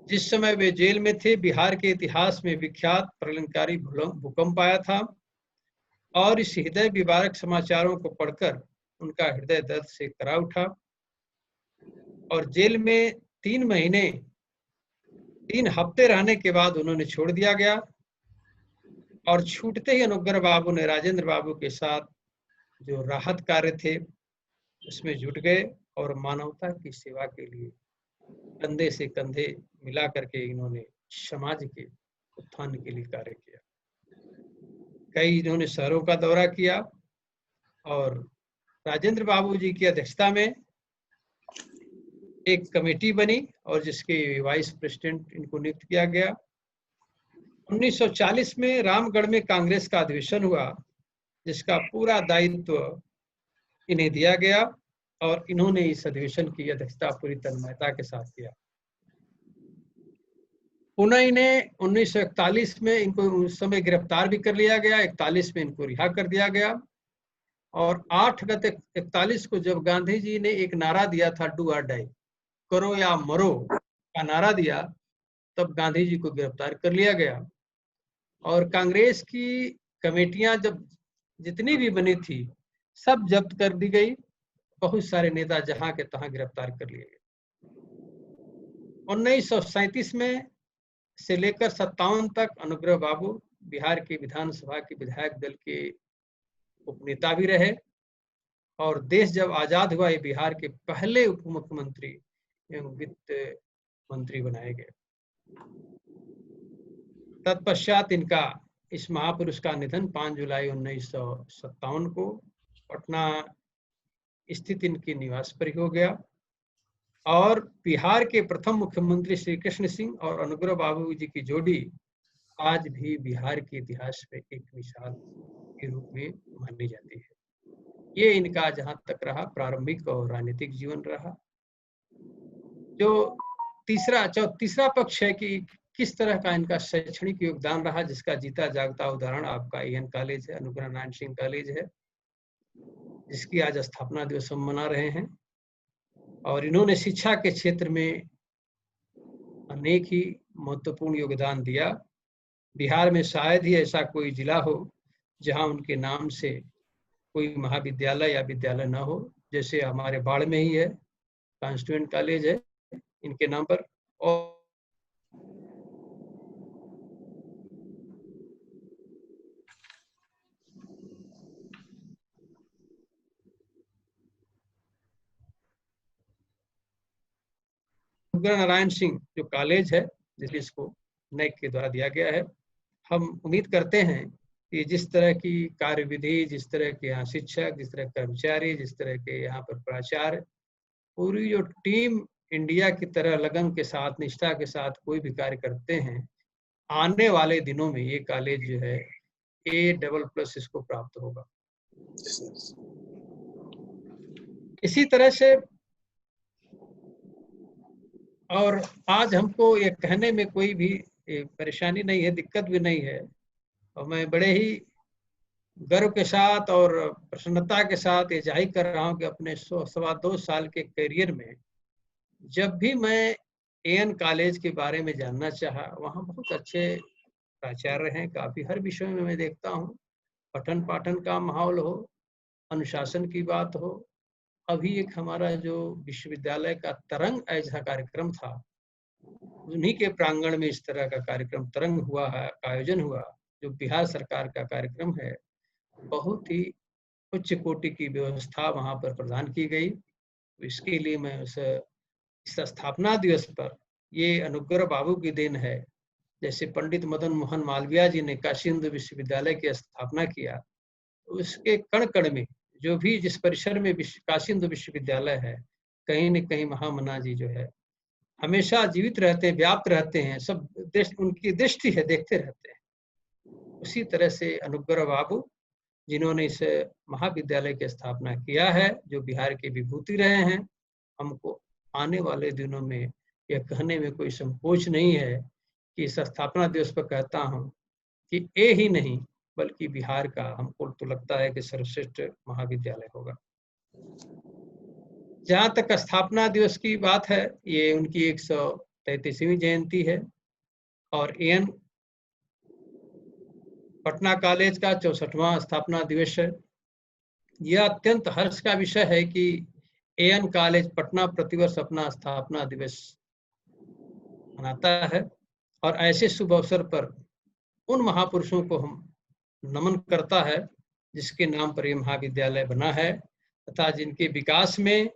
[SPEAKER 5] जिस समय वे जेल में थे, बिहार के इतिहास में विख्यात प्रलयंकारी भूकंप आया था और इस हृदय विदारक समाचारों को पढ़कर उनका हृदय दर्द से करा उठा और जेल में 3 हफ्ते रहने के बाद उन्होंने छोड़ दिया गया और छूटते ही अनुग्रह बाबू ने राजेंद्र बाबू के साथ जो राहत कार्य थे उसमें जुट गए और मानवता की सेवा के लिए कंधे से कंधे मिला करके इन्होंने समाज के उत्थान के लिए कार्य किया। कई इन्होंने शहरों का दौरा किया और राजेंद्र बाबू जी की अध्यक्षता में एक कमेटी बनी और जिसके वाइस प्रेसिडेंट इनको नियुक्त किया गया। 1940 में रामगढ़ में कांग्रेस का अधिवेशन हुआ जिसका पूरा दायित्व इन्हें दिया गया और इन्होंने इस अधिवेशन की अध्यक्षता पूरी तन्मयता के साथ किया। पुनः इन्हें 1941 में इनको उस समय गिरफ्तार भी कर लिया गया, 41 में इनको रिहा कर दिया गया और 8 गते 41 को जब गांधी जी ने एक नारा दिया था, डू और डाई, करो या मरो का नारा दिया, तब गांधी जी को गिरफ्तार कर लिया गया और कांग्रेस की कमेटियां जब जितनी भी बनी थी सब जब्त कर दी गई। बहुत सारे नेता जहां के तहां गिरफ्तार कर लिए गए। 1937 में से लेकर 57 तक अनुग्रह बाबू बिहार के विधानसभा के विधायक दल के उपनेता भी रहे और देश जब आजाद हुआ, ये बिहार के पहले उप मुख्यमंत्री एवं वित्त मंत्री बनाए गए। तत्पश्चात इनका इस महापुरुष का निधन 5 जुलाई 1957 को पटना स्थित इनके निवास पर हो गया और बिहार के प्रथम मुख्यमंत्री श्री कृष्ण सिंह और अनुग्रह बाबू जी की जोड़ी आज भी बिहार के इतिहास में एक मिसाल के रूप में मानी जाती है। ये इनका जहां तक रहा प्रारंभिक और राजनीतिक जीवन रहा। जो तीसरा पक्ष है कि किस तरह का इनका शैक्षणिक योगदान रहा, जिसका जीता जागता उदाहरण आपका एन कॉलेज है, अनुग्रह नारायण सिंह कॉलेज है, जिसकी आज स्थापना दिवस हम मना रहे हैं और इन्होंने शिक्षा के क्षेत्र में अनेक ही महत्वपूर्ण योगदान दिया। बिहार में शायद ही ऐसा कोई जिला हो जहां उनके नाम से कोई महाविद्यालय या विद्यालय न हो, जैसे हमारे बाढ़ में ही है, कॉन्स्टिट्यूएंट कॉलेज है इनके नाम पर। और अनुग्रह नारायण सिंह जो कॉलेज है जिसको नेक के द्वारा दिया गया है, हम उम्मीद करते हैं कि जिस तरह की कार्यविधि, जिस तरह के यहाँ शिक्षक, जिस तरह के कर्मचारी, जिस तरह के यहाँ पर प्राचार्य, पूरी जो टीम इंडिया की तरह लगन के साथ, निष्ठा के साथ कोई भी कार्य करते हैं, आने वाले दिनों में ये कॉलेज जो है A++ इसको प्राप्त होगा। इसी तरह से और आज हमको ये कहने में कोई भी परेशानी नहीं है, दिक्कत भी नहीं है और मैं बड़े ही गर्व के साथ और प्रसन्नता के साथ ये जाहिर कर रहा हूँ कि अपने 2.25 साल के करियर में जब भी मैं एन कॉलेज के बारे में जानना चाहा, वहाँ बहुत अच्छे प्राचार्य हैं, काफ़ी हर विषय में मैं देखता हूँ, पठन पाठन का माहौल हो, अनुशासन की बात हो। अभी एक हमारा जो विश्वविद्यालय का तरंग ऐसा कार्यक्रम था, उन्हीं के प्रांगण में इस तरह का कार्यक्रम तरंग हुआ है, आयोजन हुआ, जो बिहार सरकार का कार्यक्रम है। बहुत ही उच्च कोटि की व्यवस्था वहाँ पर प्रदान की गई। इसके लिए मैं इस स्थापना दिवस पर, ये अनुग्रह बाबू की देन है। जैसे पंडित मदन मोहन मालवीय जी ने काशी हिंदू विश्वविद्यालय की स्थापना किया, उसके कण कण में जो भी जिस परिसर में काशी हिंदू विश्वविद्यालय है, कहीं न कहीं महामना जी जो है हमेशा जीवित रहते हैं, व्याप्त रहते हैं, सब उनकी दृष्टि है, देखते रहते हैं। उसी तरह से अनुग्रह बाबू जिन्होंने इस महाविद्यालय की स्थापना किया है, जो बिहार के विभूति रहे हैं, हमको आने वाले दिनों में यह कहने में कोई संकोच नहीं है कि इस स्थापना दिवस पर कहता हूँ कि ए ही नहीं बल्कि बिहार का हमको तो लगता है कि सर्वश्रेष्ठ महाविद्यालय होगा। जहाँ तक स्थापना दिवस की बात है, ये उनकी 133वीं जयंती है और एएन पटना कॉलेज का 64वां स्थापना दिवस है। यह अत्यंत हर्ष का विषय है कि एएन कॉलेज पटना प्रतिवर्ष अपना स्थापना दिवस मनाता है और ऐसे शुभ अवसर पर उन महापुरुषों को हम नमन करता है जिसके नाम पर यह महाविद्यालय बना है तथा जिनके विकास में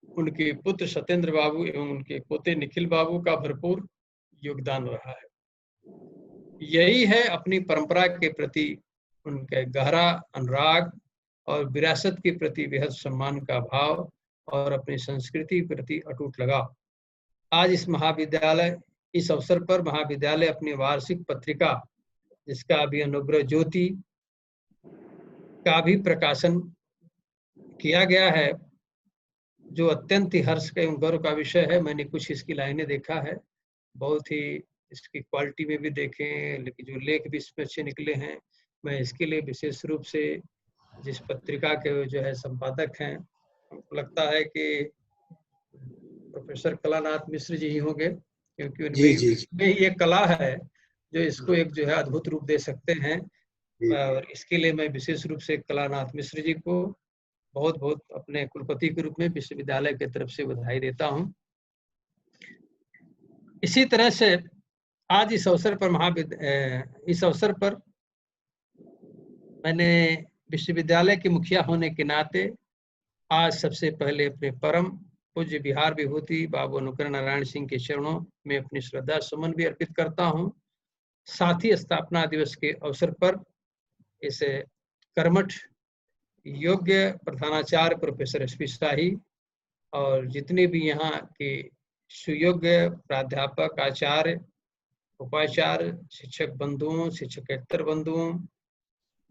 [SPEAKER 5] उनके पुत्र सत्येंद्र बाबू एवं उनके पोते निखिल बाबू का भरपूर योगदान रहा है। यही है अपनी परंपरा के प्रति उनके गहरा अनुराग और विरासत के प्रति बेहद सम्मान का भाव और अपनी संस्कृति के प्रति अटूट लगाव। आज इस अवसर पर महाविद्यालय अपनी वार्षिक पत्रिका जिसका अभी अनुग्रह ज्योति का भी प्रकाशन किया गया है, जो अत्यंत ही हर्ष का एवं गर्व का विषय है। मैंने कुछ इसकी लाइनें देखा है, बहुत ही इसकी क्वालिटी में भी देखें, लेकिन जो लेख भी इसमें अच्छे निकले हैं। मैं इसके लिए विशेष रूप से जिस पत्रिका के जो है संपादक हैं, हमको लगता है कि प्रोफेसर कलानाथ मिश्र जी ही होंगे, क्योंकि उनमें ही एक कला है जो इसको एक जो है अद्भुत रूप दे सकते हैं। और इसके लिए मैं विशेष रूप से कलानाथ मिश्र जी को बहुत बहुत अपने कुलपति के रूप में विश्वविद्यालय की तरफ से बधाई देता हूं। इसी तरह से आज इस अवसर पर मैंने विश्वविद्यालय के मुखिया होने के नाते आज सबसे पहले अपने परम पूज्य बिहार विभूति बाबू अनुग्रह नारायण सिंह के चरणों में अपनी श्रद्धा सुमन भी अर्पित करता हूं। साथ ही स्थापना दिवस के अवसर पर इस कर्मठ योग्य प्रधानाचार्य प्रोफेसर एसपी शाही और जितने भी यहाँ के सुयोग्य प्राध्यापक, आचार्य, उपाचार्य, शिक्षक बंधुओं, शिक्षकेतर बंधुओं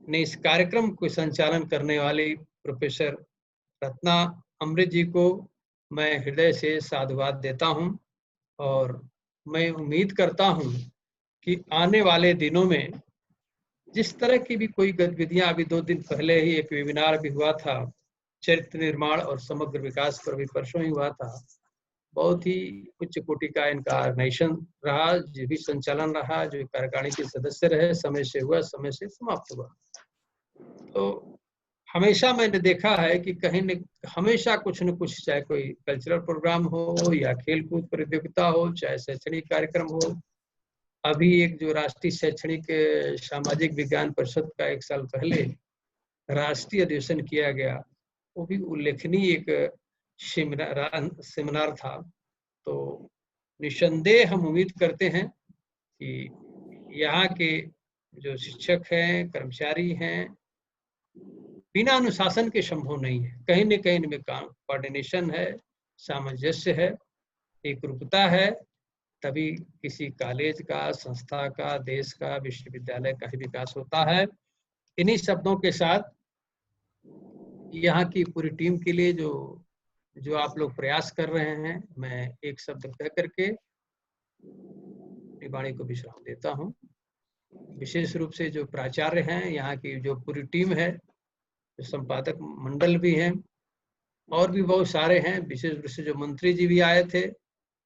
[SPEAKER 5] ने इस कार्यक्रम को संचालन करने वाली प्रोफेसर रत्ना अमृत जी को मैं हृदय से साधुवाद देता हूं और मैं उम्मीद करता हूं कि आने वाले दिनों में जिस तरह की भी कोई गतिविधियां, अभी 2 दिन पहले ही एक वेबिनार भी हुआ था चरित्र निर्माण और समग्र विकास पर, भी परसों ही हुआ था, बहुत ही उच्च कोटि का इनका ऑर्गेनाइजेशन रहा, जो भी संचालन रहा, जो कार्यकारिणी के सदस्य रहे, समय से हुआ, समय से समाप्त हुआ। तो हमेशा मैंने देखा है कि कहीं न हमेशा कुछ न कुछ, चाहे कोई कल्चरल प्रोग्राम हो या खेल कूद प्रतियोगिता हो, चाहे शैक्षणिक कार्यक्रम हो। अभी एक जो राष्ट्रीय शैक्षणिक सामाजिक विज्ञान परिषद का 1 साल पहले राष्ट्रीय अधिवेशन किया गया, वो भी उल्लेखनीय एक सेमिनार था। तो निसंदेह हम उम्मीद करते हैं कि यहाँ के जो शिक्षक हैं, कर्मचारी हैं, बिना अनुशासन के संभव नहीं है। कहीं न कहीं इनमें कोऑर्डिनेशन है, सामंजस्य है, एकरूपता है, तभी किसी कॉलेज का, संस्था का, देश का, विश्वविद्यालय का ही विकास होता है। इन्हीं शब्दों के साथ यहाँ की पूरी टीम के लिए जो आप लोग प्रयास कर रहे हैं, मैं एक शब्द कह करके वाणी को विश्राम देता हूँ। विशेष रूप से जो प्राचार्य हैं, यहाँ की जो पूरी टीम है, जो संपादक मंडल भी हैं और भी बहुत सारे हैं, विशेष रूप से जो मंत्री जी भी आए थे,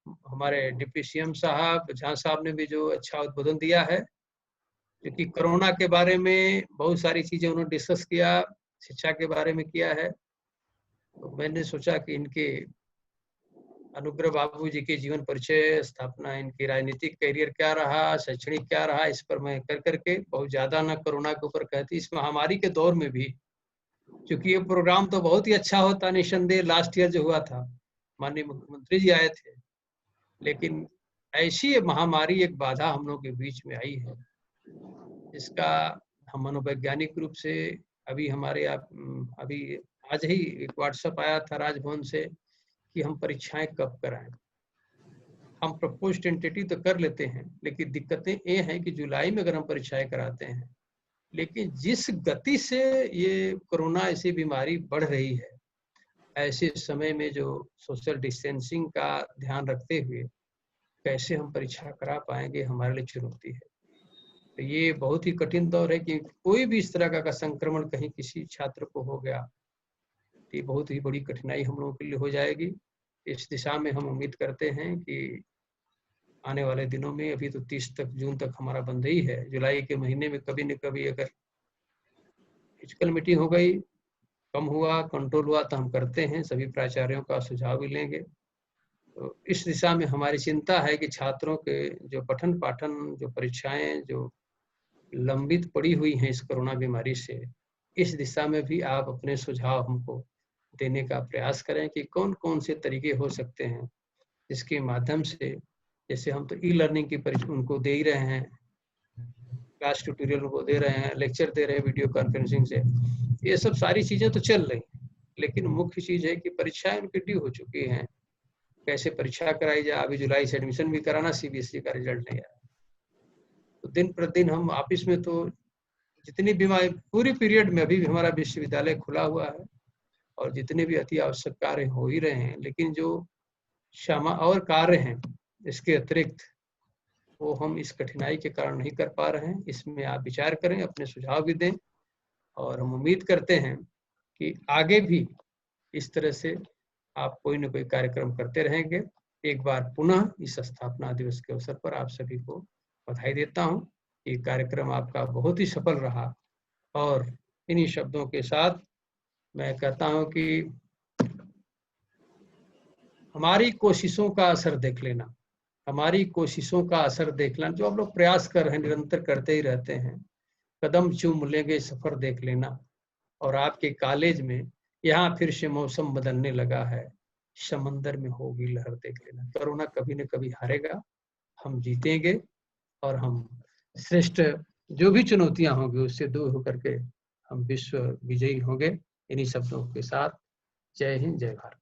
[SPEAKER 5] हमारे डिप्टी सीएम साहब, झा साहब ने भी जो अच्छा उद्बोधन दिया है, क्योंकि कोरोना के बारे में बहुत सारी चीजें उन्होंने डिस्कस किया, शिक्षा के बारे में किया है। तो मैंने सोचा कि इनके अनुग्रह बाबू जी के जीवन परिचय, स्थापना, इनकी राजनीतिक करियर क्या रहा, शैक्षणिक क्या रहा, इस पर मैं कर करके बहुत ज्यादा ना कोरोना के ऊपर कहती, इस महामारी के दौर में भी, क्योंकि ये प्रोग्राम तो बहुत ही अच्छा होता, निसंदेह लास्ट ईयर जो हुआ था, माननीय मुख्यमंत्री जी आए थे, लेकिन ऐसी महामारी एक बाधा हम लोग के बीच में आई है, जिसका हम मनोवैज्ञानिक रूप से अभी आज ही एक व्हाट्सएप आया था राजभवन से कि हम परीक्षाएं कब कराएं। हम प्रपोज टेंटेटिव तो कर लेते हैं, लेकिन दिक्कतें ये हैं कि जुलाई में अगर हम परीक्षाएं कराते हैं, लेकिन जिस गति से ये कोरोना ऐसी बीमारी बढ़ रही है, ऐसे समय में जो सोशल डिस्टेंसिंग का ध्यान रखते हुए कैसे हम परीक्षा करा पाएंगे, हमारे लिए चुनौती है। तो ये बहुत ही कठिन दौर है कि कोई भी इस तरह का संक्रमण कहीं किसी छात्र को हो गया तो ये बहुत ही बड़ी कठिनाई हम लोगों के लिए हो जाएगी। इस दिशा में हम उम्मीद करते हैं कि आने वाले दिनों में, अभी तो 30 जून तक हमारा बंद ही है, जुलाई के महीने में कभी न कभी अगर फिजिकल मीटिंग हो गई, कम हुआ, कंट्रोल हुआ तो हम करते हैं, सभी प्राचार्यों का सुझाव भी लेंगे। तो इस दिशा में हमारी चिंता है कि छात्रों के जो पठन पाठन, जो परीक्षाएं जो लंबित पड़ी हुई हैं इस कोरोना बीमारी से, इस दिशा में भी आप अपने सुझाव हमको देने का प्रयास करें कि कौन कौन से तरीके हो सकते हैं जिसके माध्यम से, जैसे हम तो ई लर्निंग की परीक्षा उनको दे ही रहे हैं, क्लास ट्यूटोरियल उनको दे रहे हैं, लेक्चर दे रहे हैं वीडियो कॉन्फ्रेंसिंग से, ये सब सारी चीजें तो चल रही हैं, लेकिन मुख्य चीज है कि परीक्षाएं उनकी ड्यू हो चुकी हैं, कैसे परीक्षा कराई जाए। अभी जुलाई से एडमिशन भी कराना, सीबीएसई का रिजल्ट नहीं आया, तो दिन प्रतिदिन हम ऑफिस में तो जितनी बीमारी पूरी पीरियड में, अभी भी हमारा विश्वविद्यालय खुला हुआ है और जितने भी अति आवश्यक कार्य हो ही रहे हैं, लेकिन जो क्षमा और कार्य हैं इसके अतिरिक्त वो हम इस कठिनाई के कारण नहीं कर पा रहे हैं। इसमें आप विचार करें, अपने सुझाव भी दें, और हम उम्मीद करते हैं कि आगे भी इस तरह से आप कोई न कोई कार्यक्रम करते रहेंगे। एक बार पुनः इस स्थापना दिवस के अवसर पर आप सभी को बधाई देता हूं। ये कार्यक्रम आपका बहुत ही सफल रहा, और इन्हीं शब्दों के साथ मैं कहता हूं कि हमारी कोशिशों का असर देख लेना, हमारी कोशिशों का असर देख लेना, जो आप लोग प्रयास कर रहे हैं, निरंतर करते ही रहते हैं, कदम चूम लेंगे, सफर देख लेना। और आपके कॉलेज में यहाँ फिर से मौसम बदलने लगा है, समंदर में होगी लहर देख लेना। कोरोना कभी न कभी हारेगा, हम जीतेंगे, और हम श्रेष्ठ जो भी चुनौतियां होंगी उससे दूर होकर के हम विश्व विजयी होंगे। इन्हीं शब्दों के साथ जय हिंद, जय भारत।